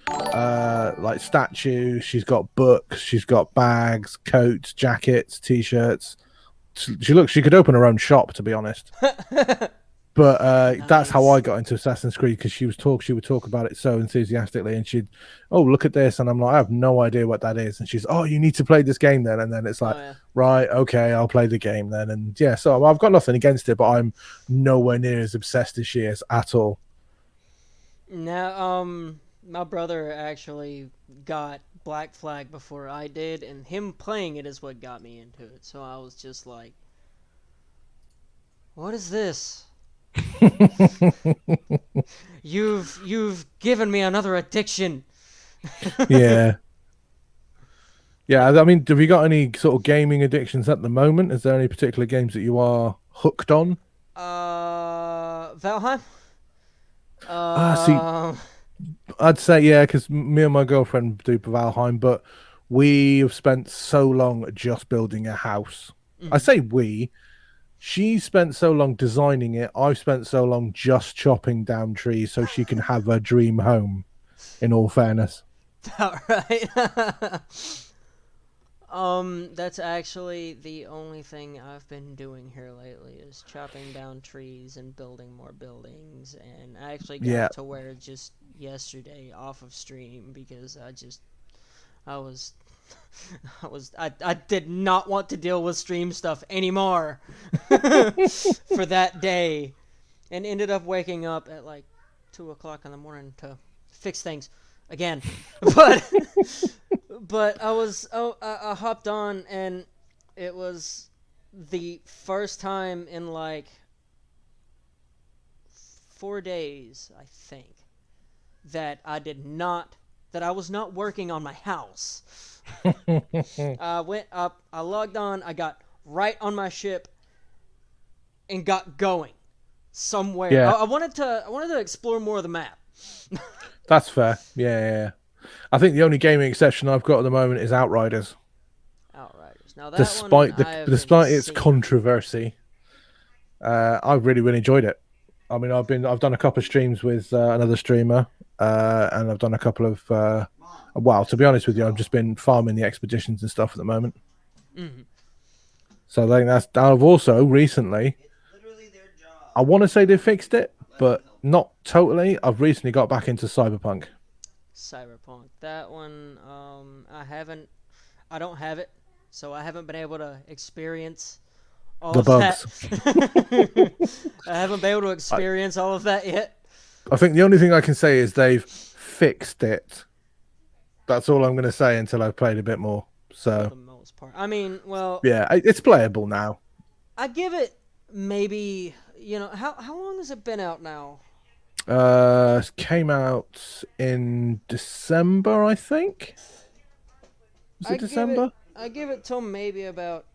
like statues, she's got books, she's got bags, coats, jackets, t-shirts. She could open her own shop, to be honest. But nice. That's how I got into Assassin's Creed, because she would talk about it so enthusiastically, and she'd, oh, look at this, and I'm like, I have no idea what that is, and she's, oh, you need to play this game then, and then it's like, right, okay, I'll play the game then, and yeah, so I've got nothing against it, but I'm nowhere near as obsessed as she is at all. Now, my brother actually got Black Flag before I did, and him playing it is what got me into it. So I was just like, what is this? You've given me another addiction. Yeah. I mean, have you got any sort of gaming addictions at the moment? Is there any particular games that you are hooked on? Valheim. See, I'd say yeah, because me and my girlfriend do Valheim, but we have spent so long just building a house. I say we. She spent so long designing it. I've spent so long just chopping down trees so she can have her dream home, in all fairness. All right. That's actually the only thing I've been doing here lately is chopping down trees and building more buildings. And I actually got to where just yesterday off of stream because I did not want to deal with stream stuff anymore for that day, and ended up waking up at like 2:00 in the morning to fix things again. But I hopped on, and it was the first time in like 4 days, I think, that I was not working on my house. I went up, I logged on, I got right on my ship, and got going somewhere. Yeah. I wanted to explore more of the map. That's fair. Yeah. I think the only gaming exception I've got at the moment is Outriders. Outriders. Now that Despite one I haven't despite its seen. controversy, I've really enjoyed it. I mean, I've done a couple of streams with another streamer, and I've done a couple of. Well, to be honest with you, I've just been farming the expeditions and stuff at the moment. Mm-hmm. So I think that's. I've also recently. I want to say they fixed it, but not totally. I've recently got back into Cyberpunk. Cyberpunk. That one, I don't have it, so I haven't been able to experience all The of bugs. that. I haven't been able to experience all of that yet. I think the only thing I can say is they've fixed it. That's all I'm going to say until I've played a bit more. For So the most part. I mean, well, yeah, it's playable now. I give it maybe, how long has it been out now? Came out in December, I think. Was it December? I give it till maybe about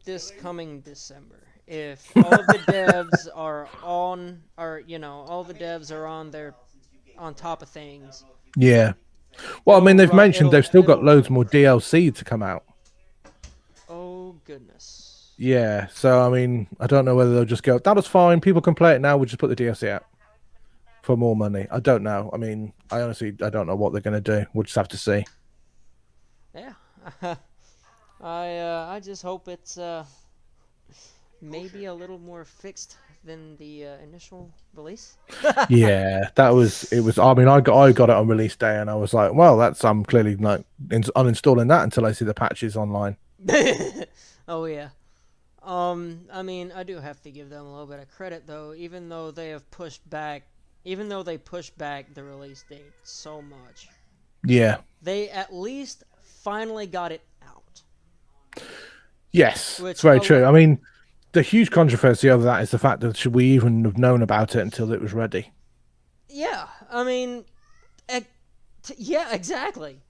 this coming December. If all of the devs are all the devs are on top of things. Yeah. Well, I mean, they've mentioned they've still got it'll loads run. more DLC to come out. Oh goodness. Yeah. So I mean, I don't know whether they'll just go, that was fine, people can play it now, we'll just put the DLC out for more money. I don't know. I mean, I don't know what they're going to do. We'll just have to see. Yeah. I just hope it's maybe a little more fixed than the initial release. Yeah, it was. I mean, I got it on release day, and I was like, well, I'm clearly like uninstalling that until I see the patches online. Oh yeah. I mean, I do have to give them a little bit of credit though, even though they pushed back the release date so much. Yeah. They at least finally got it out. Yes, it's very true. I mean, the huge controversy over that is the fact that should we even have known about it until it was ready? Yeah, I mean, yeah, exactly.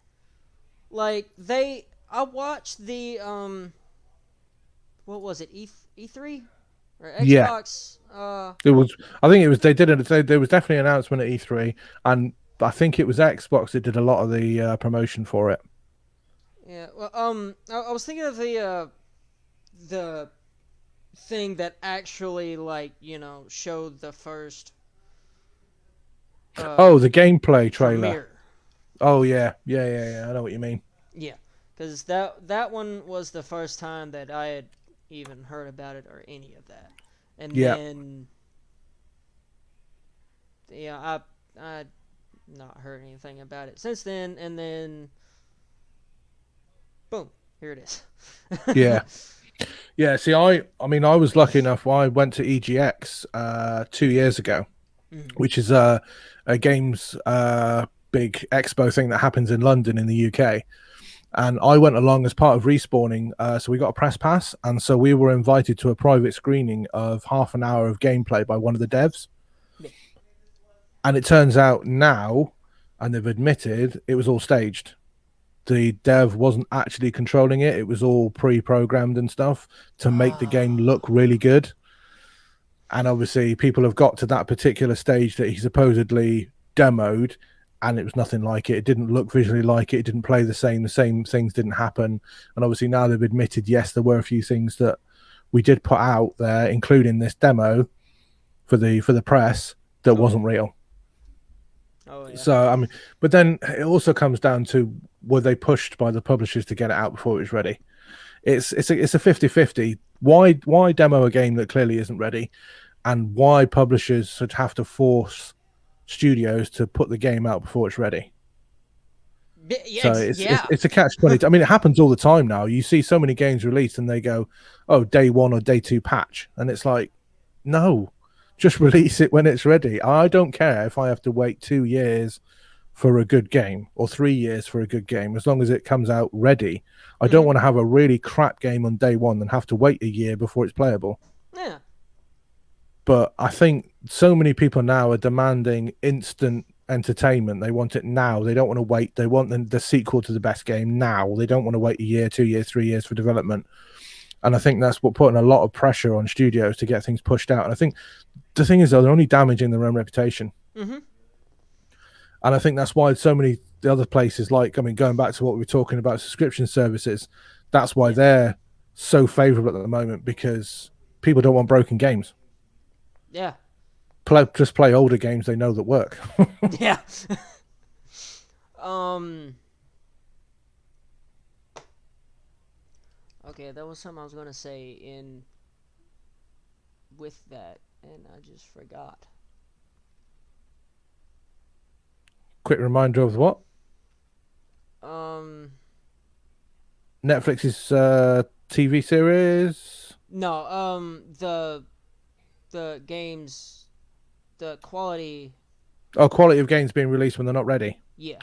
Like I watched the what was it, E3 or Xbox? It was. I think it was. They did it. There was definitely an announcement at E3, and I think it was Xbox that did a lot of the promotion for it. Yeah. Well, I was thinking of the thing that actually showed the first. The gameplay trailer. Premiere. Oh yeah. I know what you mean. Yeah, because that one was the first time that I had even heard about it or any of that, and then I not heard anything about it since then, and then boom, here it is. Yeah. See, I mean, I was lucky enough. I went to EGX 2 years ago, which is a games big expo thing that happens in London in the UK. And I went along as part of respawning, so we got a press pass, and so we were invited to a private screening of half an hour of gameplay by one of the devs. Yeah. And it turns out now, and they've admitted, it was all staged. The dev wasn't actually controlling it. It was all pre-programmed and stuff to make the game look really good. And obviously people have got to that particular stage that he supposedly demoed, and it was nothing like it. It didn't look visually like it. It didn't play the same things didn't happen. And obviously now they've admitted, yes, there were a few things that we did put out there, including this demo for the press, that wasn't real. Oh, yeah. So I mean, but then it also comes down to, were they pushed by the publishers to get it out before it was ready? It's a 50-50. Why demo a game that clearly isn't ready, and why publishers should have to force studios to put the game out before it's ready? So it's a catch-22. I mean, it happens all the time now. You see so many games released and they go, oh, day 1 or day 2 patch, and it's like, no, just release it when it's ready. I don't care if I have to wait 2 years for a good game, or 3 years for a good game, as long as it comes out ready. I don't want to have a really crap game on day one and have to wait a year before it's playable. Yeah. But I think so many people now are demanding instant entertainment. They want it now. They don't want to wait. They want the sequel to the best game now. They don't want to wait a year, 2 years, 3 years for development. And I think that's what putting a lot of pressure on studios to get things pushed out. And I think the thing is, though, they're only damaging their own reputation. Mm-hmm. And I think that's why so many the other places, like, I mean, going back to what we were talking about, subscription services, that's why they're so favorable at the moment, because people don't want broken games. Yeah. Just play older games they know that work. Yeah. Okay, that was something I was going to say with that, and I just forgot. Quick reminder of what? Netflix's TV series? No, the games, the quality. Oh, quality of games being released when they're not ready. Yeah.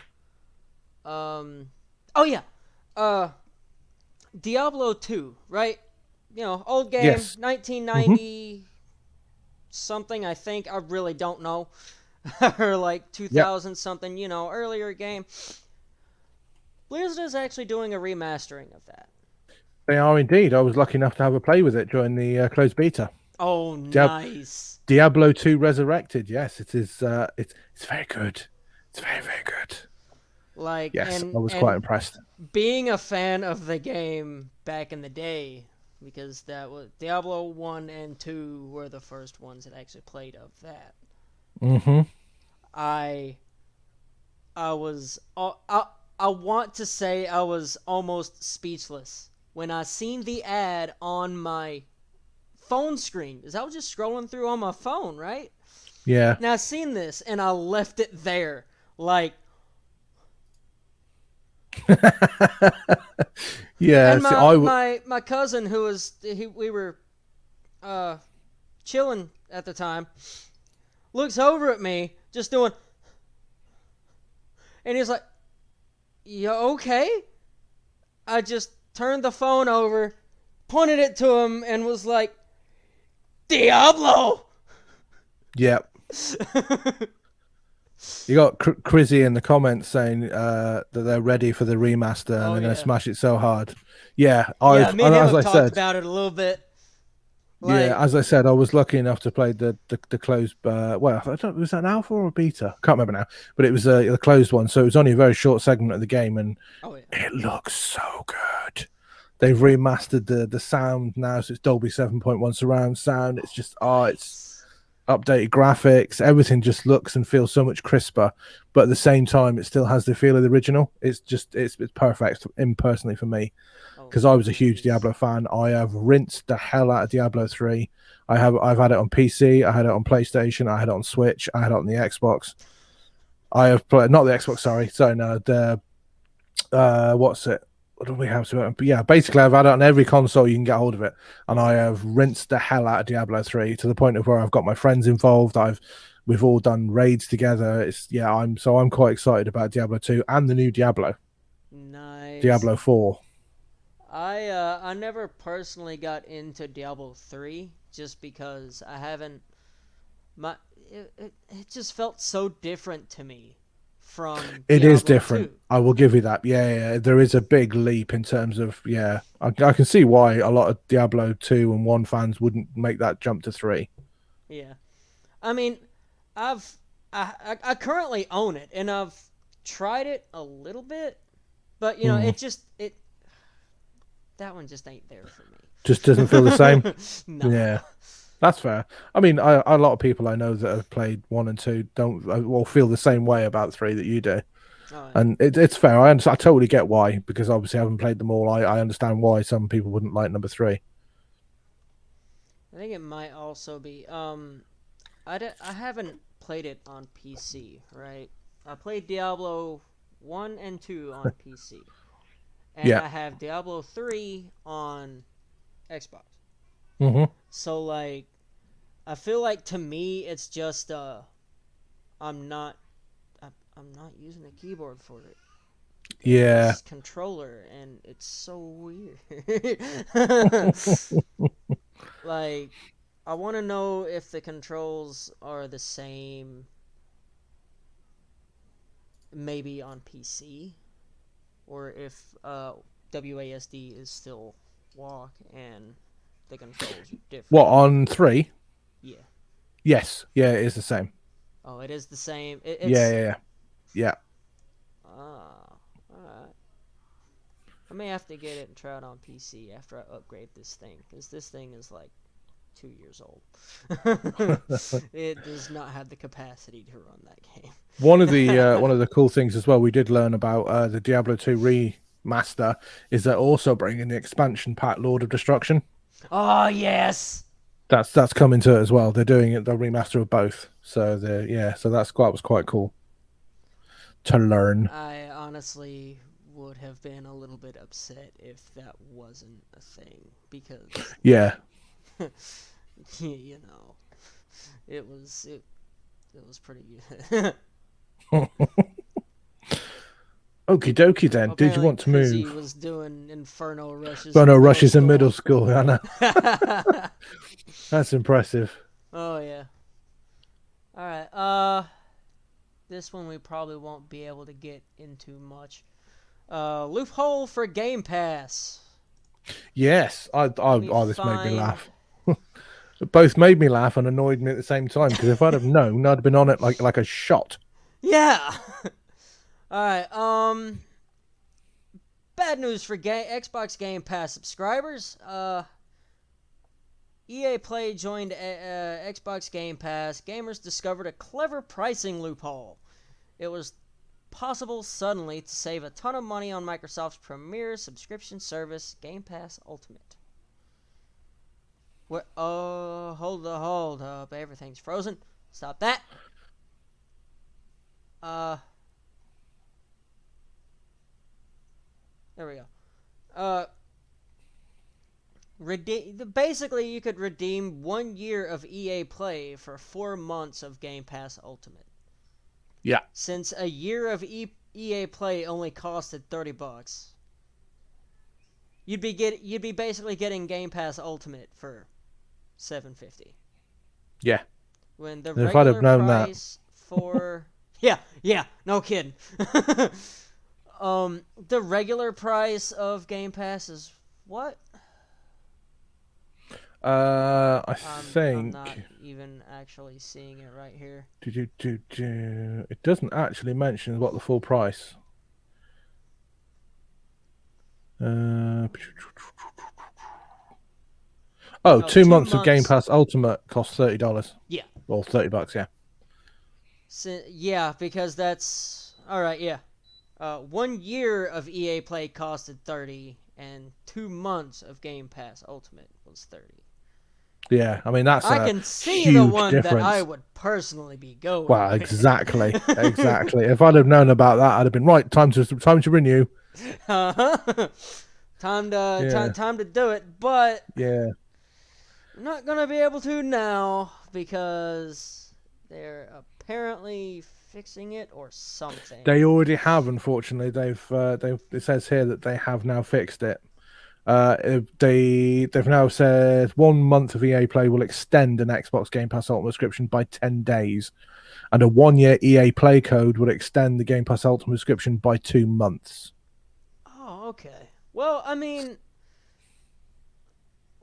Oh yeah. Diablo 2, right? You know, old game, Yes. 1990 something, I think. I really don't know. Or like 2000 something, you know, earlier game. Blizzard is actually doing a remastering of that. They are indeed. I was lucky enough to have a play with it during the closed beta. Oh, nice. Diablo 2 Resurrected. Yes, it is. It's very good. It's very, very good. Like, yes, I was quite impressed. Being a fan of the game back in the day, because that was Diablo 1 and 2 were the first ones that actually played of that. Mm-hmm. I want to say I was almost speechless when I seen the ad on my phone screen, because I was just scrolling through on my phone, right? Yeah. Now I seen this and I left it there, like. Yeah. And see, my cousin, who was we were chilling at the time, looks over at me, just doing, and he's like, "You okay?" I just turned the phone over, pointed it to him, and was like, "Diablo!" Yep. You got Crizzy in the comments saying that they're ready for the remaster and they're going to smash it so hard. Yeah, me and him have talked about it a little bit. Like, yeah, as I said, I was lucky enough to play the closed. Well, I don't, was that an alpha or a beta? Can't remember now, but it was the closed one, so it was only a very short segment of the game, and it looks so good. They've remastered the sound now, so it's Dolby 7.1 surround sound. It's just it's updated graphics. Everything just looks and feels so much crisper, but at the same time, it still has the feel of the original. It's perfect, personally for me. Because I was a huge Diablo fan. I have rinsed the hell out of Diablo 3. I've had it on PC, I had it on PlayStation, I had it on Switch, I had it on the Xbox. I have played, not the Xbox, sorry, no, the what's it? What do we have to it? But yeah, basically I've had it on every console you can get hold of it, and I have rinsed the hell out of Diablo 3 to the point of where I've got my friends involved. We've all done raids together. I'm quite excited about Diablo 2 and the new Diablo. Nice. Diablo 4. I never personally got into Diablo 3 just because I haven't. It just felt so different to me from. It Diablo is different. 2. I will give you that. Yeah. There is a big leap in terms of I can see why a lot of Diablo 2 and 1 fans wouldn't make that jump to 3. Yeah, I mean, I currently own it and I've tried it a little bit, but you know it. That one just ain't there for me. Just doesn't feel the same. No. Yeah, that's fair. I mean, a lot of people I know that have played 1 and 2 don't all feel the same way about 3 that you do. Oh, yeah. And it's fair. I totally get why, because obviously I haven't played them all. I understand why some people wouldn't like number 3. I think it might also be I haven't played it on PC, right? I played Diablo 1 and 2 on PC. And I have Diablo 3 on Xbox. Mm-hmm. So, like, I feel like to me it's just I'm not I'm not using a keyboard for it. Yeah. It's controller, and it's so weird. Like, I want to know if the controls are the same, maybe on PC, or if WASD is still walk and the controls are different. What, on 3? Yeah. Yes. Yeah, it is the same. Oh, it is the same. It's... Yeah. Alright. I may have to get it and try it on PC after I upgrade this thing, because this thing is like 2 years old. It does not have the capacity to run that game. One of the cool things as well we did learn about the Diablo 2 remaster is they're also bringing the expansion pack Lord of Destruction. Oh yes, that's coming to it as well. They're doing it, the remaster of both. So so that was quite cool to learn. I honestly would have been a little bit upset if that wasn't a thing, because Yeah. you know, it was pretty good. Okie dokie then. Well, did you want to move? He was doing Inferno rushes. Oh no, rushes in middle school. I know. That's impressive. Oh yeah. All right. This one we probably won't be able to get into much. Loophole for Game Pass. Yes, this made me laugh. It both made me laugh and annoyed me at the same time, because if I'd have known, I'd have been on it like a shot. Yeah. All right. Bad news for Xbox Game Pass subscribers. EA Play joined Xbox Game Pass. Gamers discovered a clever pricing loophole. It was possible suddenly to save a ton of money on Microsoft's premier subscription service, Game Pass Ultimate. What? Oh, hold up. Everything's frozen. Stop that. There we go. Basically, you could redeem 1 year of EA Play for 4 months of Game Pass Ultimate. Yeah. Since a year of EA Play only costed $30, you'd be basically getting Game Pass Ultimate for $7.50. Yeah. When the if I'd have known price for yeah, no kidding. The regular price of Game Pass is what? I think I'm not even actually seeing it right here. It doesn't actually mention what the full price. 2 months of Game Pass Ultimate costs $30. Yeah. Or $30, yeah. Yeah, because that's all right. Yeah, 1 year of EA Play costed $30, and 2 months of Game Pass Ultimate was $30. Yeah, I mean that's. I can see huge the one difference. that I would personally be going. Well, with. exactly. If I'd have known about that, I'd have been right. Time to renew. Time to do it, but yeah, I'm not gonna be able to now because they're apparently fixing it or something. They already have. Unfortunately, it says here that they have now fixed it. They've now said 1 month of EA Play will extend an Xbox Game Pass Ultimate subscription by 10 days, and a 1 year EA Play code will extend the Game Pass Ultimate subscription by 2 months. Oh, okay. Well, I mean,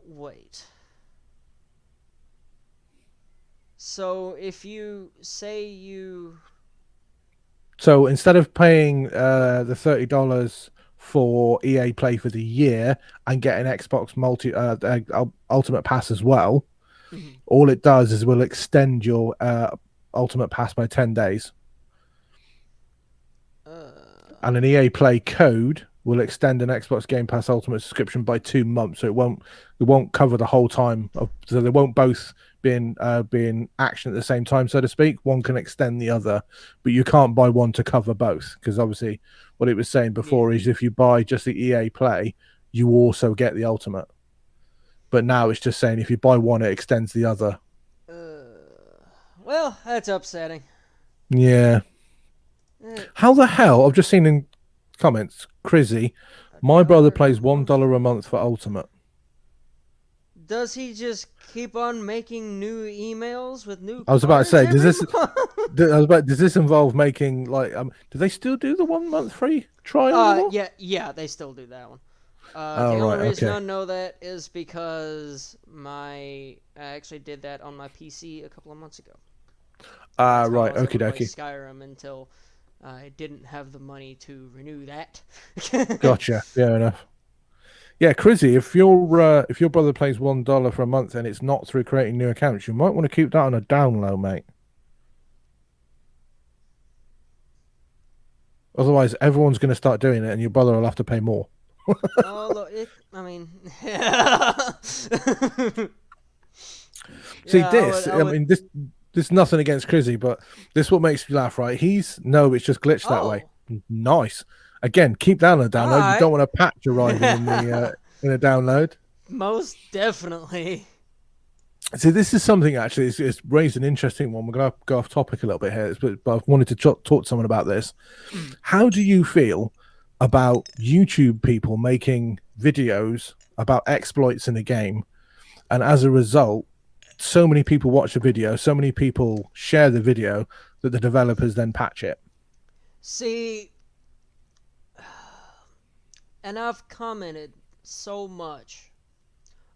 wait. So if you say so instead of paying the $30 for EA Play for the year and get an Xbox Ultimate Pass as well, all it does is will extend your Ultimate Pass by 10 days. And an EA Play code will extend an Xbox Game Pass Ultimate subscription by 2 months, so it won't cover the whole time. So they won't both be in action at the same time, so to speak. One can extend the other, but you can't buy one to cover both, because obviously what it was saying before is if you buy just the EA Play, you also get the Ultimate. But now it's just saying if you buy one, it extends the other. Well, that's upsetting. Yeah. How the hell? I've just seen in comments, Crizzy, my brother plays $1 a month for Ultimate. Does he just keep on making new emails with new I was about to say, cards does every this month? does this involve making like do they still do the 1 month free trial anymore? Yeah, they still do that one. Oh, The right, only reason okay. I know that is because I actually did that on my PC a couple of months ago. That's how Right, I was able to play okie Skyrim until I didn't have the money to renew that. Gotcha. Fair enough. Yeah, Crizzy, if your brother plays $1 for a month and it's not through creating new accounts, you might want to keep that on a down low, mate. Otherwise, everyone's going to start doing it, and your brother will have to pay more. Although I mean, See, yeah, I mean, this is nothing against Crizzy, but this is what makes me laugh, right? It's just glitched that way. Nice. Again, keep that on a download. You Alright. don't want a patch arriving in the in a download. Most definitely. See, this is something actually. It's raised an interesting one. We're going to go off topic a little bit here, but I've wanted to talk to someone about this. How do you feel about YouTube people making videos about exploits in a game, and as a result, so many people watch the video, so many people share the video that the developers then patch it? See, and I've commented so much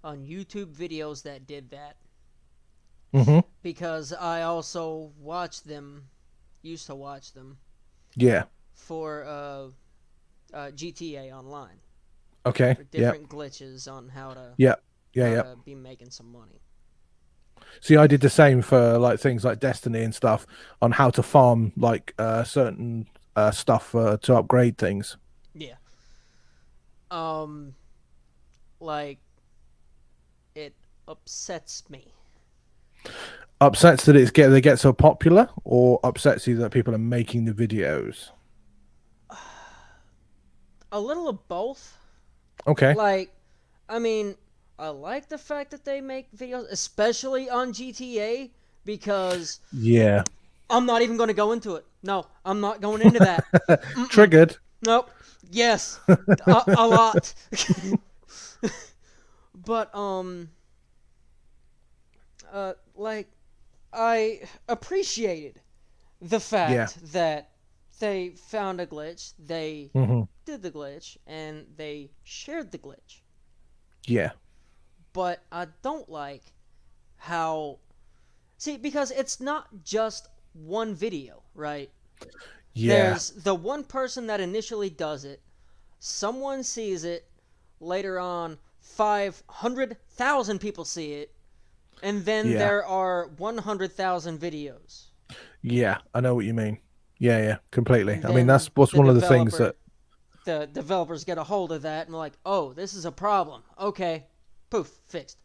on YouTube videos that did that. Mm-hmm. Because I also used to watch them Yeah. for GTA Online. Okay. For different glitches on how to to be making some money. See, I did the same for like things like Destiny and stuff on how to farm like certain stuff to upgrade things. Yeah. Like, it upsets me. Upsets that they get so popular, or upsets you that people are making the videos? A little of both. Okay. Like, I mean, I like the fact that they make videos, especially on GTA, because Yeah. I'm not even going to go into it. No, I'm not going into that. Triggered. Nope. Yes. a lot. But, like, I appreciated the fact that they found a glitch, they did the glitch, and they shared the glitch. Yeah. But I don't like how... See, because it's not just one video, right? Yeah. There's the one person that initially does it, someone sees it, later on 500,000 people see it, and then there are 100,000 videos. Yeah, I know what you mean. Yeah, completely. And I mean, that's what's one of the things that... The developers get a hold of that and like, oh, this is a problem. Okay. Poof, fixed.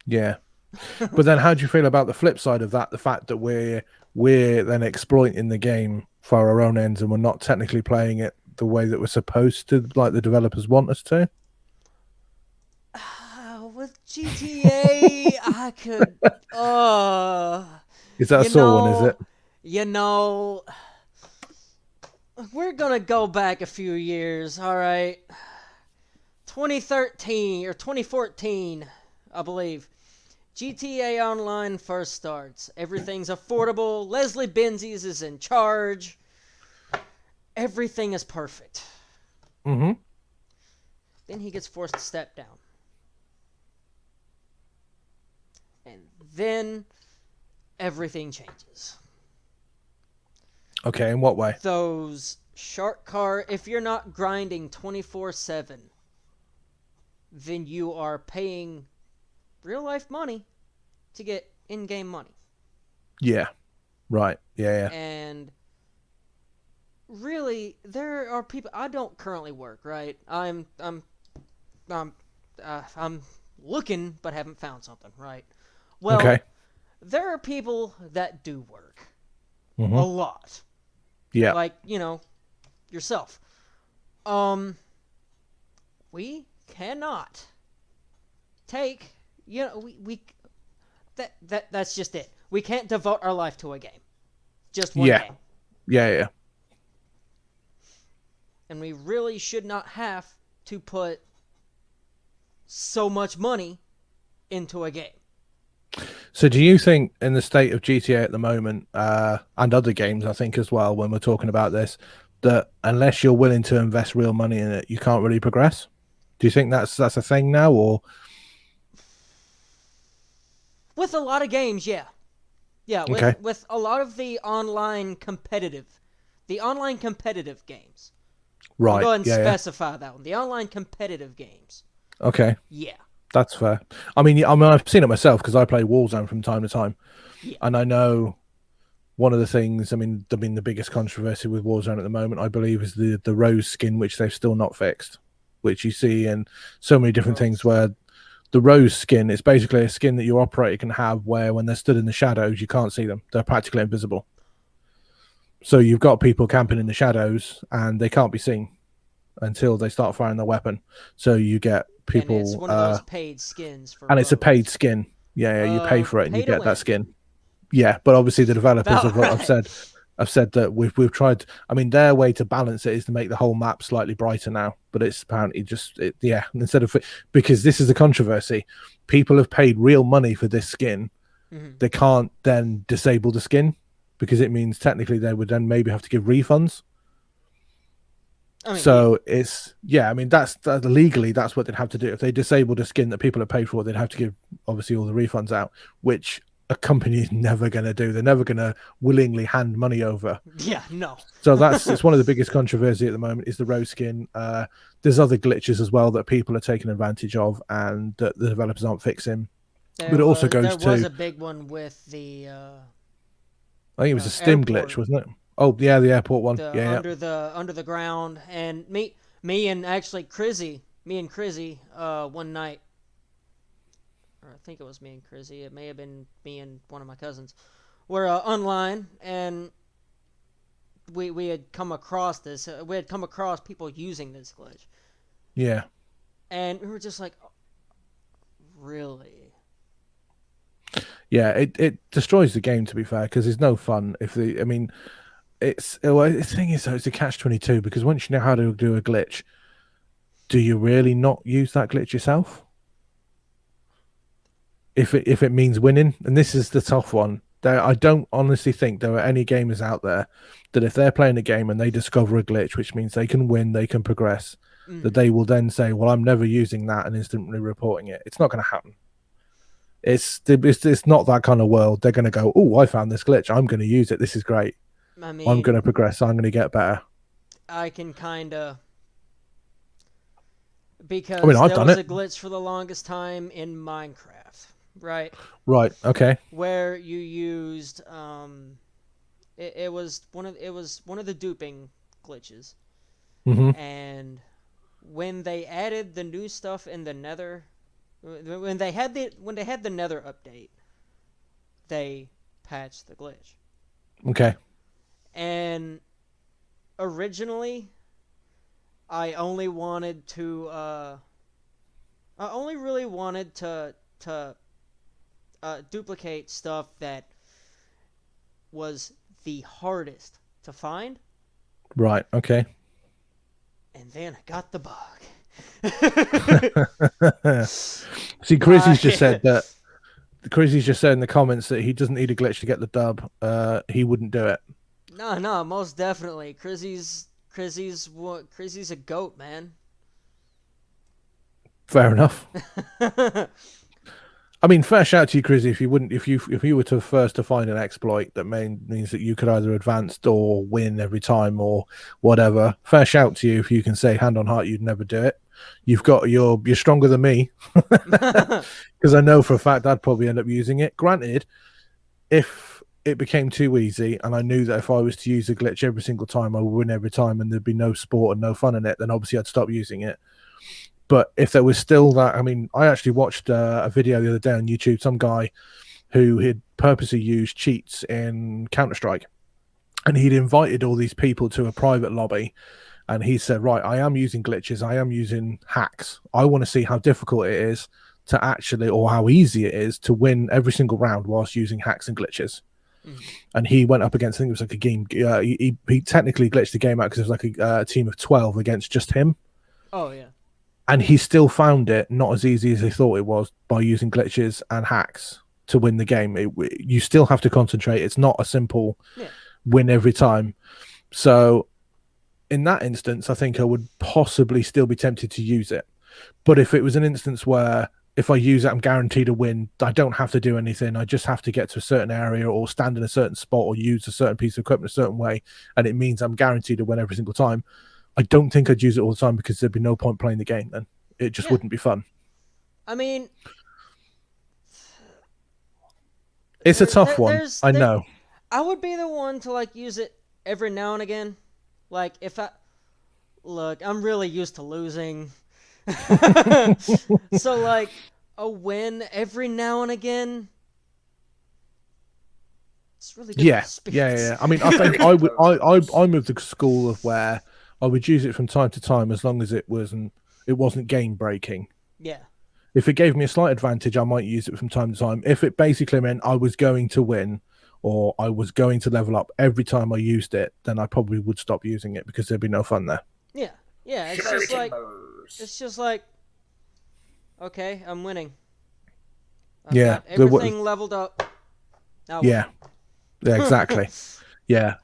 Yeah. But then how do you feel about the flip side of that? The fact that we're then exploiting the game for our own ends, and we're not technically playing it the way that we're supposed to, like the developers want us to? With GTA, I could... Is that a sore one, is it? You know, we're going to go back a few years, all right? 2013 or 2014, I believe. GTA Online first starts. Everything's affordable. Leslie Benzies is in charge. Everything is perfect. Mm-hmm. Then he gets forced to step down. And then everything changes. Okay, in what way? Those shark car, if you're not grinding 24/7, then you are paying real life money to get in-game money. Yeah. Right. Yeah. And really, there are people... I don't currently work, right? I'm looking, but haven't found something, right? Well, okay. There are people that do work. Mm-hmm. A lot. Yeah. Like, you know, yourself. We cannot take, you know, that's just it. We can't devote our life to a game. Just one game. Yeah. And we really should not have to put so much money into a game. So do you think in the state of GTA at the moment, and other games, I think as well, when we're talking about this, that unless you're willing to invest real money in it, you can't really progress? Do you think that's a thing now, or? With a lot of games, yeah. Yeah, with a lot of the online competitive games. Right. I'll go ahead and specify that one. The online competitive games. Okay. Yeah. That's fair. I mean, I've seen it myself because I play Warzone from time to time. Yeah. And I know one of the things, I mean, the biggest controversy with Warzone at the moment, I believe, is the Rose skin, which they've still not fixed, which you see in so many different things where the Rose skin is basically a skin that your operator can have where when they're stood in the shadows, you can't see them. They're practically invisible. So you've got people camping in the shadows and they can't be seen until they start firing their weapon. So you get people... And it's one of those paid skins. For and Rose. It's a paid skin. Yeah, you pay for it and you get that skin. Yeah, but obviously the developers have said that we've tried. I mean, their way to balance it is to make the whole map slightly brighter now, but it's apparently just instead of, because this is the controversy, people have paid real money for this skin. They can't then disable the skin because it means technically they would then maybe have to give refunds. I mean, so it's I mean that's legally that's what they'd have to do if they disabled a skin that people have paid for. They'd have to give obviously all the refunds out, which a company is never going to do. They're never going to willingly hand money over. Yeah, no. So it's one of the biggest controversy at the moment is the Rose skin. There's other glitches as well that people are taking advantage of and that the developers aren't fixing. But it also goes to... There was a big one with the... I think it was a stim airport. glitch, wasn't it? Oh, yeah, the airport one. Under the ground. And me and actually Crizzy, one night, or I think it was me and Crizzy, it may have been me and one of my cousins, were online, and we had come across this. We had come across people using this glitch. Yeah. And we were just like, oh, really? Yeah, it destroys the game, to be fair, because there's no fun. The thing is, though, it's a catch-22, because once you know how to do a glitch, do you really not use that glitch yourself? If it means winning, and this is the tough one. I don't honestly think there are any gamers out there that if they're playing a game and they discover a glitch, which means they can win, they can progress, that they will then say, well, I'm never using that, and instantly reporting it. It's not going to happen. It's not that kind of world. They're going to go, oh, I found this glitch. I'm going to use it. This is great. I mean, I'm going to progress. I'm going to get better. I can kind of... Because I've there done was it. a glitch for the longest time in Minecraft, right? Right, okay. Where you used... It was one of the duping glitches. And when they added the new stuff in the Nether... When they had the Nether update, they patched the glitch. Okay. And originally, I only really wanted to duplicate stuff that was the hardest to find. Right. Okay. And then I got the bug. See, Crizzy's just said that. Crizzy's just said in the comments that he doesn't need a glitch to get the dub. He wouldn't do it. No, most definitely. Crizzy's a goat, man. Fair enough. I mean, fair shout to you, Crizzy. If you were to first to find an exploit that means that you could either advance or win every time or whatever, fair shout to you if you can say hand on heart you'd never do it. You're stronger than me, because I know for a fact I'd probably end up using it. Granted, if it became too easy and I knew that if I was to use a glitch every single time I would win every time and there'd be no sport and no fun in it, then obviously I'd stop using it. But if there was still that, I mean, I actually watched a video the other day on YouTube, some guy who had purposely used cheats in Counter-Strike, and he'd invited all these people to a private lobby, and he said, right, I am using glitches, I am using hacks. I want to see how difficult it is to actually, or how easy it is to win every single round whilst using hacks and glitches. and he went up against, I think it was like a game. He technically glitched the game out because it was like a team of 12 against just him. Oh yeah. And he still found it not as easy as he thought it was by using glitches and hacks to win the game. You still have to concentrate. It's not a simple win every time. So in that instance, I think I would possibly still be tempted to use it. But if it was an instance where if I use it, I'm guaranteed a win, I don't have to do anything. I just have to get to a certain area or stand in a certain spot or use a certain piece of equipment a certain way, and it means I'm guaranteed to win every single time. I don't think I'd use it all the time because there'd be no point playing the game then. It just wouldn't be fun. I mean, it's a tough one. I know. I would be the one to like use it every now and again. Like if I'm really used to losing. So like a win every now and again. It's really good. Yeah. I mean, I think I'm of the school of where I would use it from time to time as long as it wasn't game breaking. Yeah. If it gave me a slight advantage, I might use it from time to time. If it basically meant I was going to win or I was going to level up every time I used it, then I probably would stop using it because there'd be no fun there. Yeah. It's just like okay, I'm winning. I've got everything leveled up. Yeah, exactly. Yeah.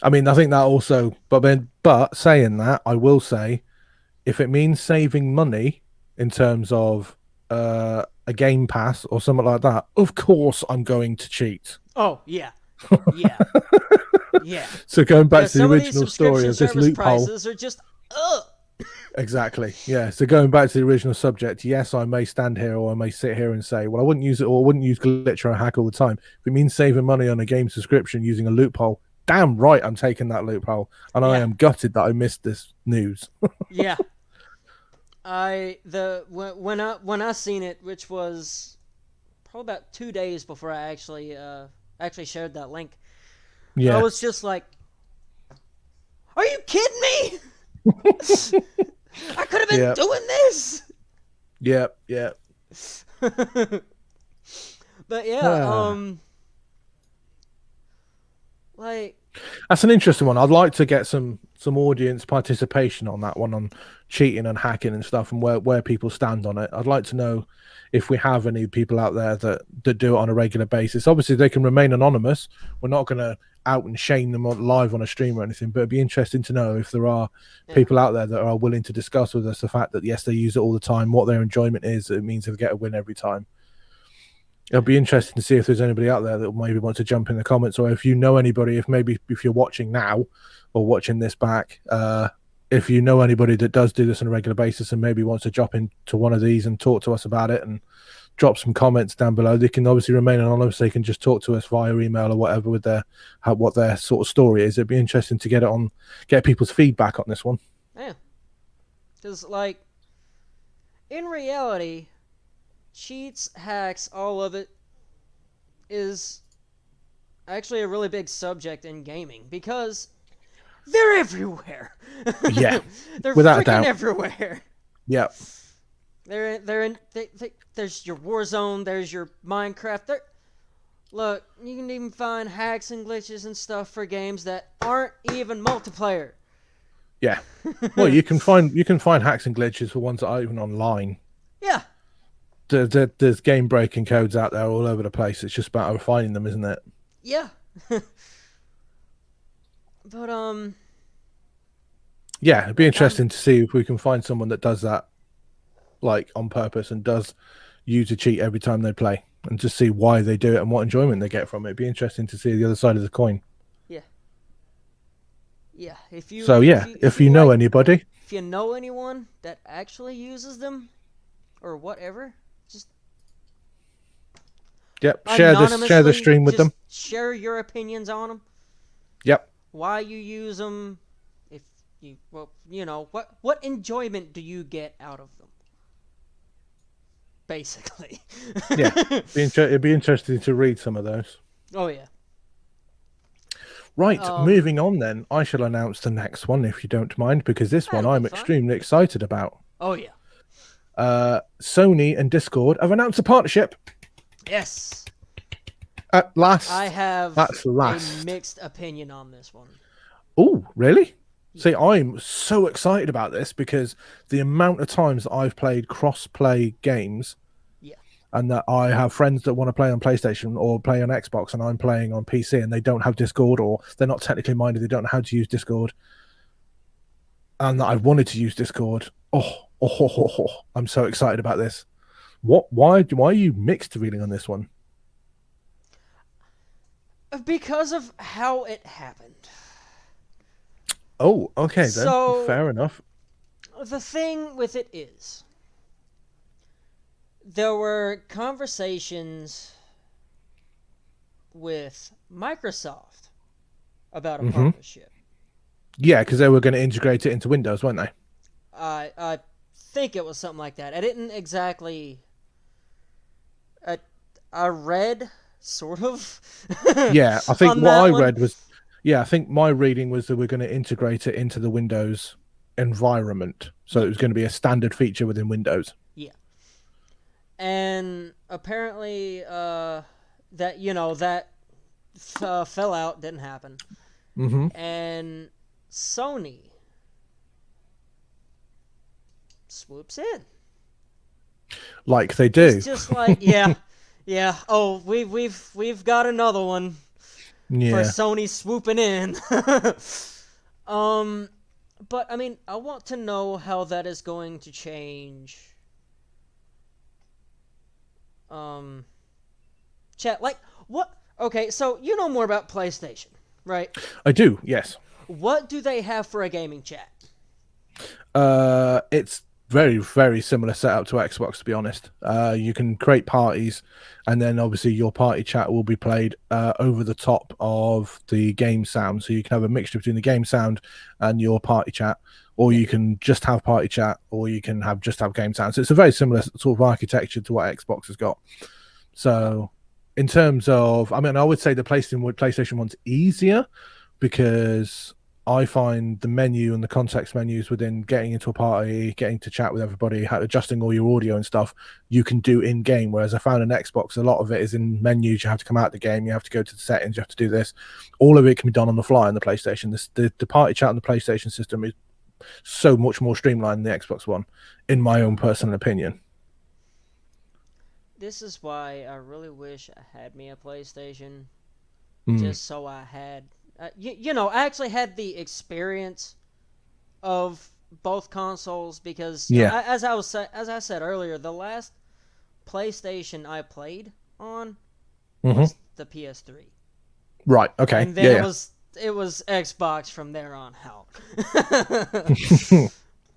I mean, I think that also, but saying that, I will say, if it means saving money in terms of a game pass or something like that, of course I'm going to cheat. Oh yeah, yeah. So going back to the original story of this loophole, prices are just Exactly. Yeah. So going back to the original subject, yes, I may stand here or I may sit here and say, well, I wouldn't use it or I wouldn't use glitch or a hack all the time. If it means saving money on a game subscription using a loophole, damn right I'm taking that loophole. And I am gutted that I missed this news. Yeah. When I seen it, which was probably about 2 days before I actually shared that link. Yeah. I was just like, are you kidding me? I could have been doing this. Yep. But yeah, like that's an interesting one. I'd like to get some audience participation on that one, on cheating and hacking and stuff, and where people stand on it. I'd like to know if we have any people out there that do it on a regular basis. Obviously, they can remain anonymous. We're not going to out and shame them live on a stream or anything, but it'd be interesting to know if there are people out there that are willing to discuss with us the fact that yes, they use it all the time, what their enjoyment is. It means they'll get a win every time. It'll be interesting to see if there's anybody out there that maybe wants to jump in the comments, or if you know anybody, if you're watching now or watching this back, if you know anybody that does do this on a regular basis and maybe wants to drop into one of these and talk to us about it and drop some comments down below. They can obviously remain anonymous. They can just talk to us via email or whatever with what their sort of story is. It'd be interesting to get people's feedback on this one. Yeah, because like in reality, cheats, hacks, all of it is actually a really big subject in gaming because they're everywhere. Yeah, they're without freaking a doubt. Everywhere. Yeah. There's your Warzone, there's your Minecraft. Look, you can even find hacks and glitches and stuff for games that aren't even multiplayer. Yeah. Well, you can find hacks and glitches for ones that are even online. Yeah. There's game breaking codes out there all over the place. It's just about finding them, isn't it? Yeah. But yeah, it'd be interesting to see if we can find someone that does that, like on purpose, and does use a cheat every time they play, and just see why they do it and what enjoyment they get from it. It'd be interesting to see the other side of the coin. Yeah. Yeah. If you know anybody, if you know anyone that actually uses them, or whatever, just share the stream with them. Share your opinions on them. Yep. Why you use them? If you what enjoyment do you get out of them? Basically. Yeah, it'd be interesting to read some of those. Oh yeah. Right, moving on then. I shall announce the next one if you don't mind, because this one I'm extremely excited about. Oh yeah. Sony and Discord have announced a partnership. Yes. At last. I have That's a last. mixed opinion on this one. Oh, really? See, I'm so excited about this because the amount of times that I've played cross-play games, Yeah. and that I have friends that want to play on PlayStation or play on Xbox, and I'm playing on PC, and they don't have Discord, or they're not technically minded, they don't know how to use Discord, and that I've wanted to use Discord. I'm so excited about this. Why are you mixed feeling on this one? Because of how it happened. Oh, okay then. So, Fair enough. The thing with it is, there were conversations with Microsoft about a partnership. Yeah, because they were going to integrate it into Windows, weren't they? I think it was something like that. I didn't exactly... I read, sort of. Yeah, I think what I one. read was... Yeah, I think my reading was that we're going to integrate it into the Windows environment. So it was going to be a standard feature within Windows. Yeah. And apparently that fell out, didn't happen. And Sony swoops in. Like they do. It's just like, yeah. Oh, we've got another one. For Sony swooping in. But I mean, I want to know how that is going to change. Chat, like, what? Okay, so you know more about PlayStation, right? I do, yes. What do they have for a gaming chat? It's very, very similar setup to Xbox, to be honest. You can create parties, and then obviously your party chat will be played over the top of the game sound. So you can have a mixture between the game sound and your party chat, or you can just have party chat, or you can just have game sound. So it's a very similar sort of architecture to what Xbox has got. So in terms of, I mean, I would say the PlayStation one's easier because I find the menu and the context menus within getting into a party, getting to chat with everybody, adjusting all your audio and stuff, you can do in game. Whereas I found in Xbox, a lot of it is in menus. You have to come out of the game, you have to go to the settings, you have to do this. All of it can be done on the fly on the PlayStation. The party chat on the PlayStation system is so much more streamlined than the Xbox one, in my own personal opinion. This is why I really wish I had me a PlayStation, just so I had. I actually had the experience of both consoles because, as I said earlier, the last PlayStation I played on was the PS3. Right. Okay. And then it was Xbox from there on out.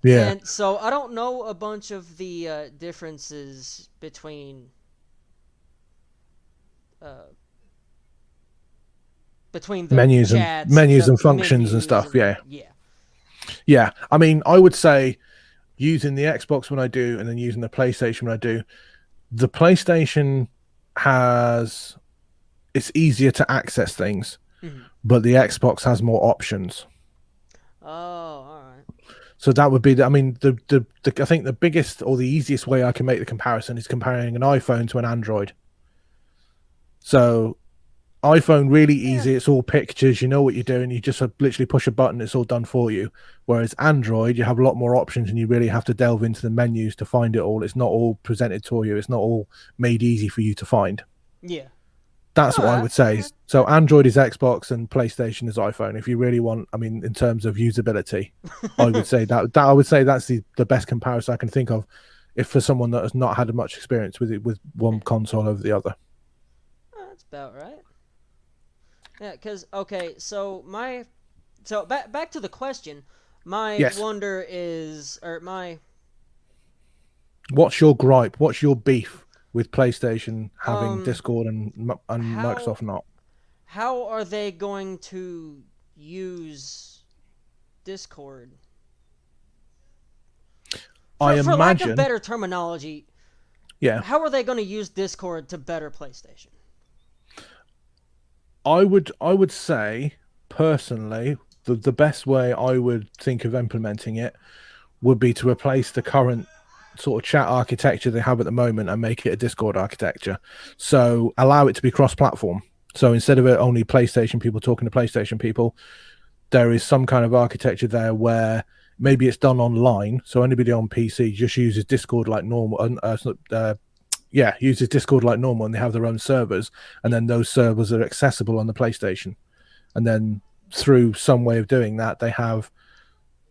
Yeah. And so I don't know a bunch of the differences between the menus chats, and functions and stuff. Yeah. I mean, I would say using the Xbox when I do, and then using the PlayStation when I do, the PlayStation it's easier to access things, but the Xbox has more options. Oh, all right. So that would be I think the biggest or the easiest way I can make the comparison is comparing an iPhone to an Android. So iPhone, really easy. It's all pictures. You know what you're doing. You just literally push a button. It's all done for you. Whereas Android, you have a lot more options, and you really have to delve into the menus to find it all. It's not all presented to you. It's not all made easy for you to find. Yeah. That's what I would say. So Android is Xbox and PlayStation is iPhone. If you really want, I mean, in terms of usability, I would say I would say that's the best comparison I can think of, if for someone that has not had much experience with one console over the other. Oh, that's about right. Yeah, because so back to the question. My wonder is, what's your gripe? What's your beef with PlayStation having Discord and Microsoft not? How are they going to use Discord? For lack of better terminology, how are they going to use Discord to better PlayStation? I would say, personally, the best way I would think of implementing it would be to replace the current sort of chat architecture they have at the moment and make it a Discord architecture. So allow it to be cross-platform. So instead of it only PlayStation people talking to PlayStation people, there is some kind of architecture there where maybe it's done online. So anybody on PC just uses Discord like normal. Uses Discord like normal, and they have their own servers, and then those servers are accessible on the PlayStation. And then through some way of doing that, they have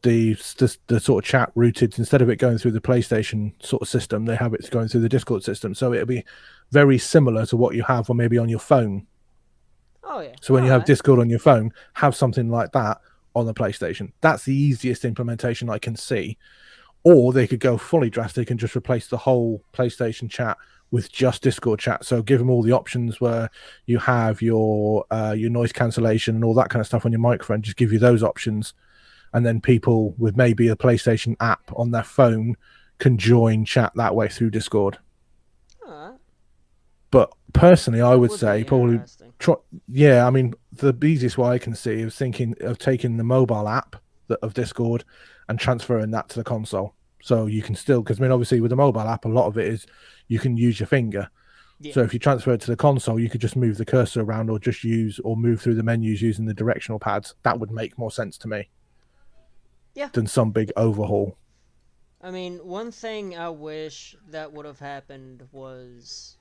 the sort of chat routed, instead of it going through the PlayStation sort of system, they have it going through the Discord system. So it'll be very similar to what you have, or maybe on your phone. Oh yeah. So when you have Discord on your phone, have something like that on the PlayStation. That's the easiest implementation I can see. Or they could go fully drastic and just replace the whole PlayStation chat with just Discord chat. So give them all the options where you have your noise cancellation and all that kind of stuff on your microphone. Just give you those options. And then people with maybe a PlayStation app on their phone can join chat that way through Discord. But personally, I would say probably I mean, the easiest way I can see is thinking of taking the mobile app of Discord and transferring that to the console. So you can still, because I mean, obviously with the mobile app, a lot of it is you can use your finger. Yeah. So if you transfer it to the console, you could just move the cursor around, or just use or move through the menus using the directional pads. That would make more sense to me. Yeah. Than some big overhaul. I mean, one thing I wish that would have happened was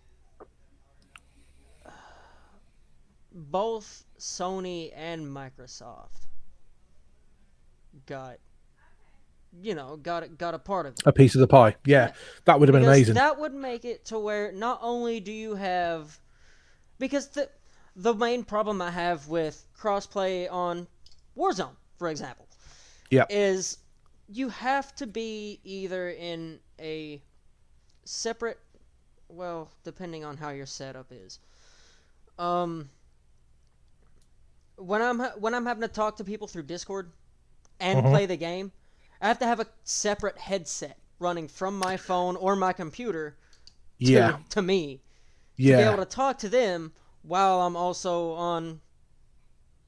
both Sony and Microsoft got a part of it. A piece of the pie. Yeah. That would have been amazing. That would make it to where not only do you have, because the main problem I have with crossplay on Warzone, for example, is you have to be either in a separate, well, depending on how your setup is. When I'm having to talk to people through Discord and play the game, I have to have a separate headset running from my phone or my computer to me to be able to talk to them while I'm also on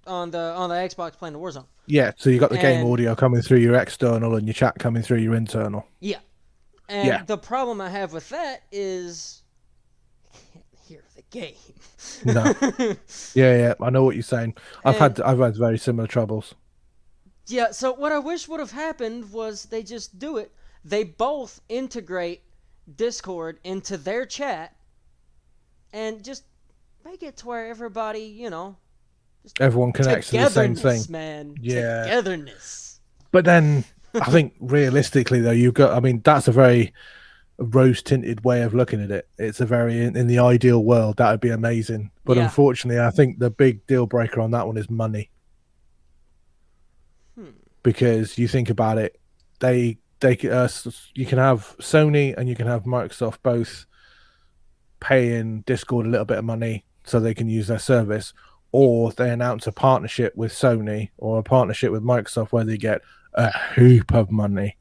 the Xbox playing the Warzone. Yeah, so you got the game audio coming through your external and your chat coming through your internal. Yeah. And the problem I have with that is I can't hear the game. No. Yeah, I know what you're saying. I've had very similar troubles. Yeah, so what I wish would have happened was they just do it. They both integrate Discord into their chat and just make it to where everybody, everyone connects to the same thing. Man. Yeah. Togetherness. But then I think realistically though, that's a very rose-tinted way of looking at it. It's a very, in the ideal world, that would be amazing. But unfortunately, I think the big deal breaker on that one is money. Because you think about it, you can have Sony and you can have Microsoft both paying Discord a little bit of money so they can use their service, or they announce a partnership with Sony or a partnership with Microsoft where they get a heap of money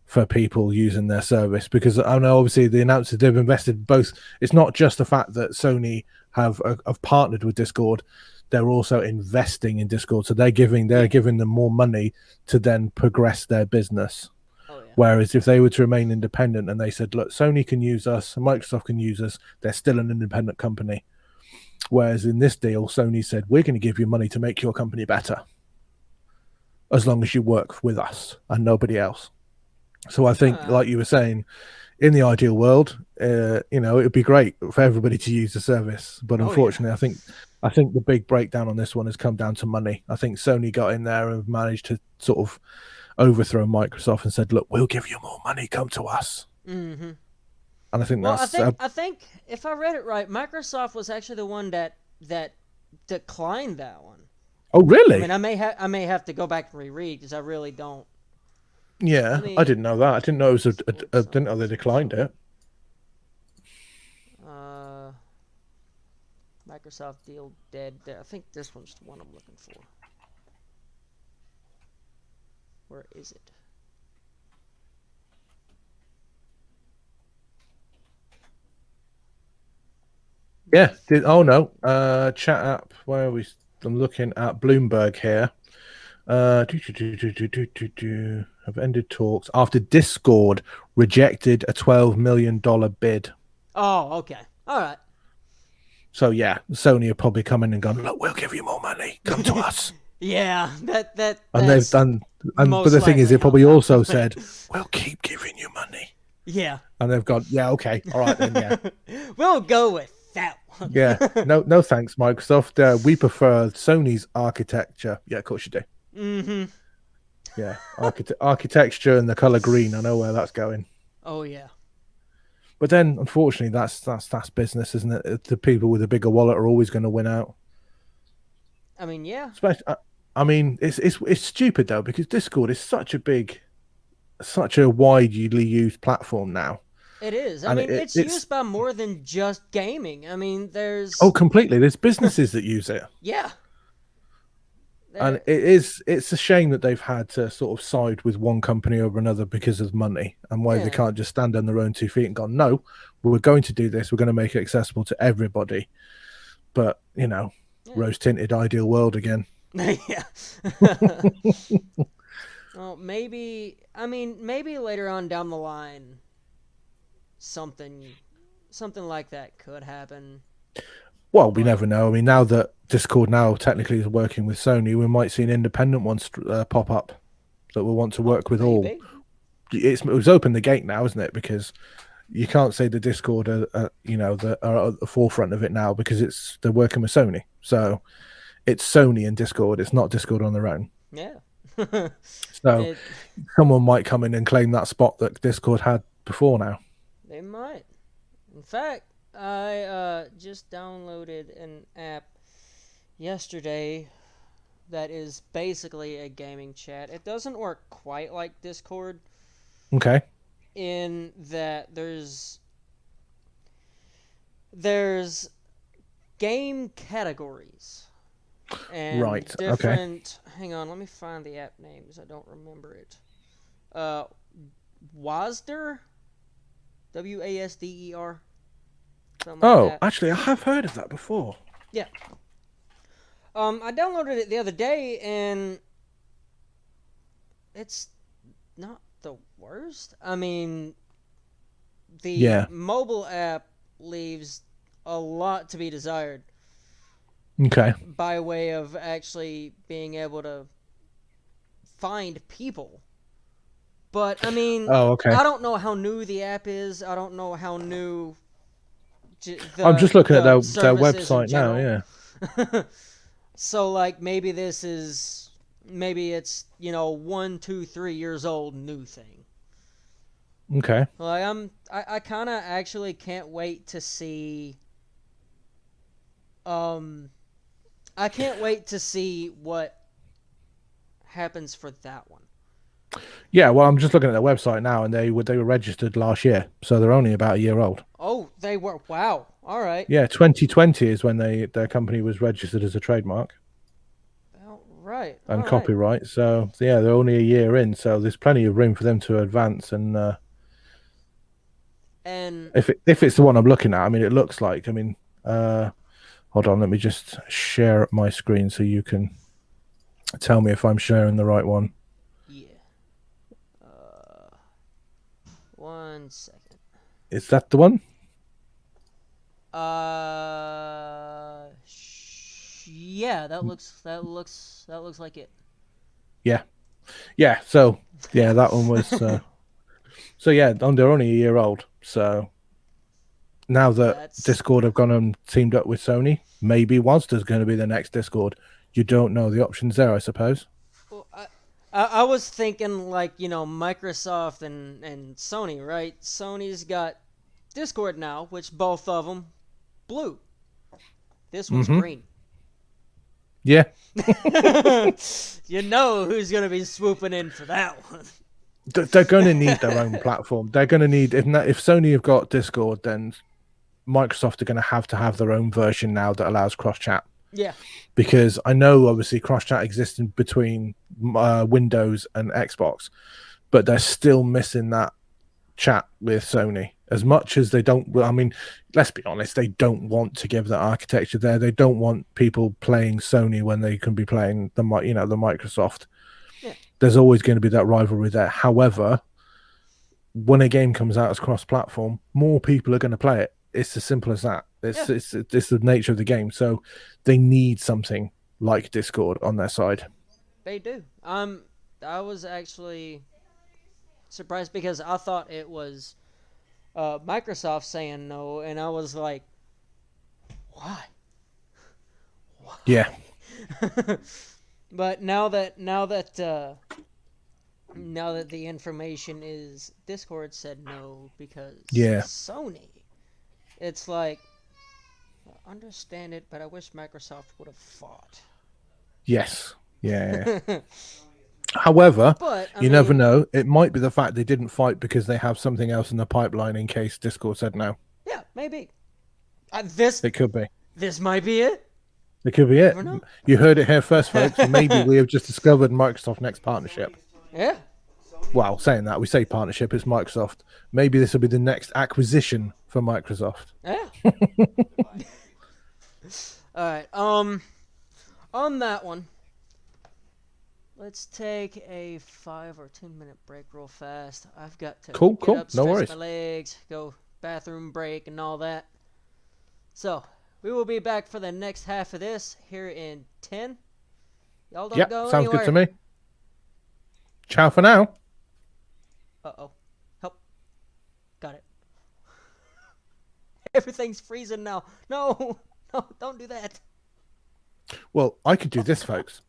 for people using their service. Because I know obviously the announcers, they've invested both. It's not just the fact that Sony have partnered with Discord, they're also investing in Discord. So they're giving them more money to then progress their business. Whereas if they were to remain independent and they said, look, Sony can use us, Microsoft can use us, they're still an independent company. Whereas in this deal, Sony said, we're going to give you money to make your company better, as long as you work with us and nobody else. So I think, like you were saying, in the ideal world, it would be great for everybody to use the service. But unfortunately, I think the big breakdown on this one has come down to money. I think Sony got in there and managed to sort of overthrow Microsoft and said, look, we'll give you more money, come to us. Mm-hmm. And I think I think if I read it right, Microsoft was actually the one that declined that one. Oh, really? I mean, I may have to go back and reread because I really don't. Yeah, I didn't know that. I didn't know it was I didn't know they declined it. Microsoft deal dead. I think this one's the one I'm looking for. Where is it? Yeah. Chat app. Where are we? I'm looking at Bloomberg here. Have ended talks after Discord rejected a $12 million bid. Oh, okay. All right. So yeah, Sony have probably come in and gone, look, we'll give you more money. Come to us. Yeah, And they've done, but the thing is, they probably also said, we'll keep giving you money. Yeah. And they've gone, yeah, okay, all right then, yeah. We'll go with that one. Yeah, no thanks, Microsoft. We prefer Sony's architecture. Yeah, of course you do. Mm-hmm. Yeah, architecture and the color green. I know where that's going. Oh yeah. But then, unfortunately, that's business, isn't it? The people with a bigger wallet are always going to win out. I mean, yeah. Especially, I mean, it's stupid though, because Discord is such a widely used platform now. It is. I mean, it's used by more than just gaming. I mean, there's... Oh, completely. There's businesses that use it. Yeah. And it's a shame that they've had to sort of side with one company over another because of money, and why they can't just stand on their own 2 feet and go, no, we're going to do this. We're going to make it accessible to everybody. But, you know, rose-tinted ideal world again. Yeah. Well, maybe later on down the line, something like that could happen. Well, we never know. I mean, now that Discord now technically is working with Sony, we might see an independent one pop up that will want to work with all. It was open the gate now, isn't it? Because you can't say the Discord are at the forefront of it now, because they're working with Sony. So it's Sony and Discord. It's not Discord on their own. Yeah. So someone might come in and claim that spot that Discord had before now. They might. In fact, I just downloaded an app yesterday that is basically a gaming chat. It doesn't work quite like Discord. Okay. In that there's game categories. And right. Different. Okay. Hang on, let me find the app names. I don't remember it. Wasder? WASDER? Oh, actually, I have heard of that before. Yeah. I downloaded it the other day, and it's not the worst. I mean, the mobile app leaves a lot to be desired. Okay. By way of actually being able to find people. But, I mean, I don't know how new the app is. I don't know how new... I'm just looking at their website now, yeah. So, like, maybe it's, 1, 2, 3 years old new thing. Okay. Like, I kind of actually can't wait to see... I can't wait to see what happens for that one. Yeah, well, I'm just looking at their website now, and they were registered last year, so they're only about a year old. Oh, they were. Wow. All right. Yeah, 2020 is when their company was registered as a trademark. Oh, right. And copyright. So yeah, they're only a year in, so there's plenty of room for them to advance. And if it's the one I'm looking at, I mean, it looks like. I mean, hold on, let me just share my screen so you can tell me if I'm sharing the right one. Yeah. 1 second. Is that the one? Yeah, that looks like it. Yeah. So yeah, that one was. So yeah, they're only a year old. So now that Discord have gone and teamed up with Sony, maybe Wazda's going to be the next Discord. You don't know the options there, I suppose. Well, I was thinking like, Microsoft and Sony, right? Sony's got Discord now, which both of them blue. This one's green. Yeah. You know who's going to be swooping in for that one. They're going to need their own platform. They're going to need, if Sony have got Discord, then Microsoft are going to have their own version now that allows cross-chat. Yeah. Because I know, obviously, cross-chat exists in between Windows and Xbox, but they're still missing that chat with Sony. As much as they don't, I mean, let's be honest, they don't want to give that architecture there. They don't want people playing Sony when they can be playing the Microsoft. there's always going to be that rivalry there. However, when a game comes out as cross-platform, more people are going to play it. It's as simple as that. It's the nature of the game. So they need something like Discord on their side. They do. I was actually surprised because I thought it was Microsoft saying no, and I was like, why? Yeah. But now that the information is Discord said no because Sony, it's like, I understand it, but I wish Microsoft would have fought. Yes. Yeah. However, you never know. It might be the fact they didn't fight because they have something else in the pipeline in case Discord said no. Yeah, maybe. It could be. This might be it. It could be it. You heard it here first, folks. Maybe we have just discovered Microsoft's next partnership. Yeah. Well, saying that, we say partnership, it's Microsoft. Maybe this will be the next acquisition for Microsoft. Yeah. All right. On that one, let's take a 5 or 10 minute break real fast. I've got to cool. Get up, no stretch worries. my legs, go bathroom break, and all that. So we will be back for the next half of this here in 10. Y'all don't go sounds anywhere. good to me. Ciao for now. Uh-oh. Help. Got it. Everything's freezing now. No, don't do that. Well, I could do this, folks.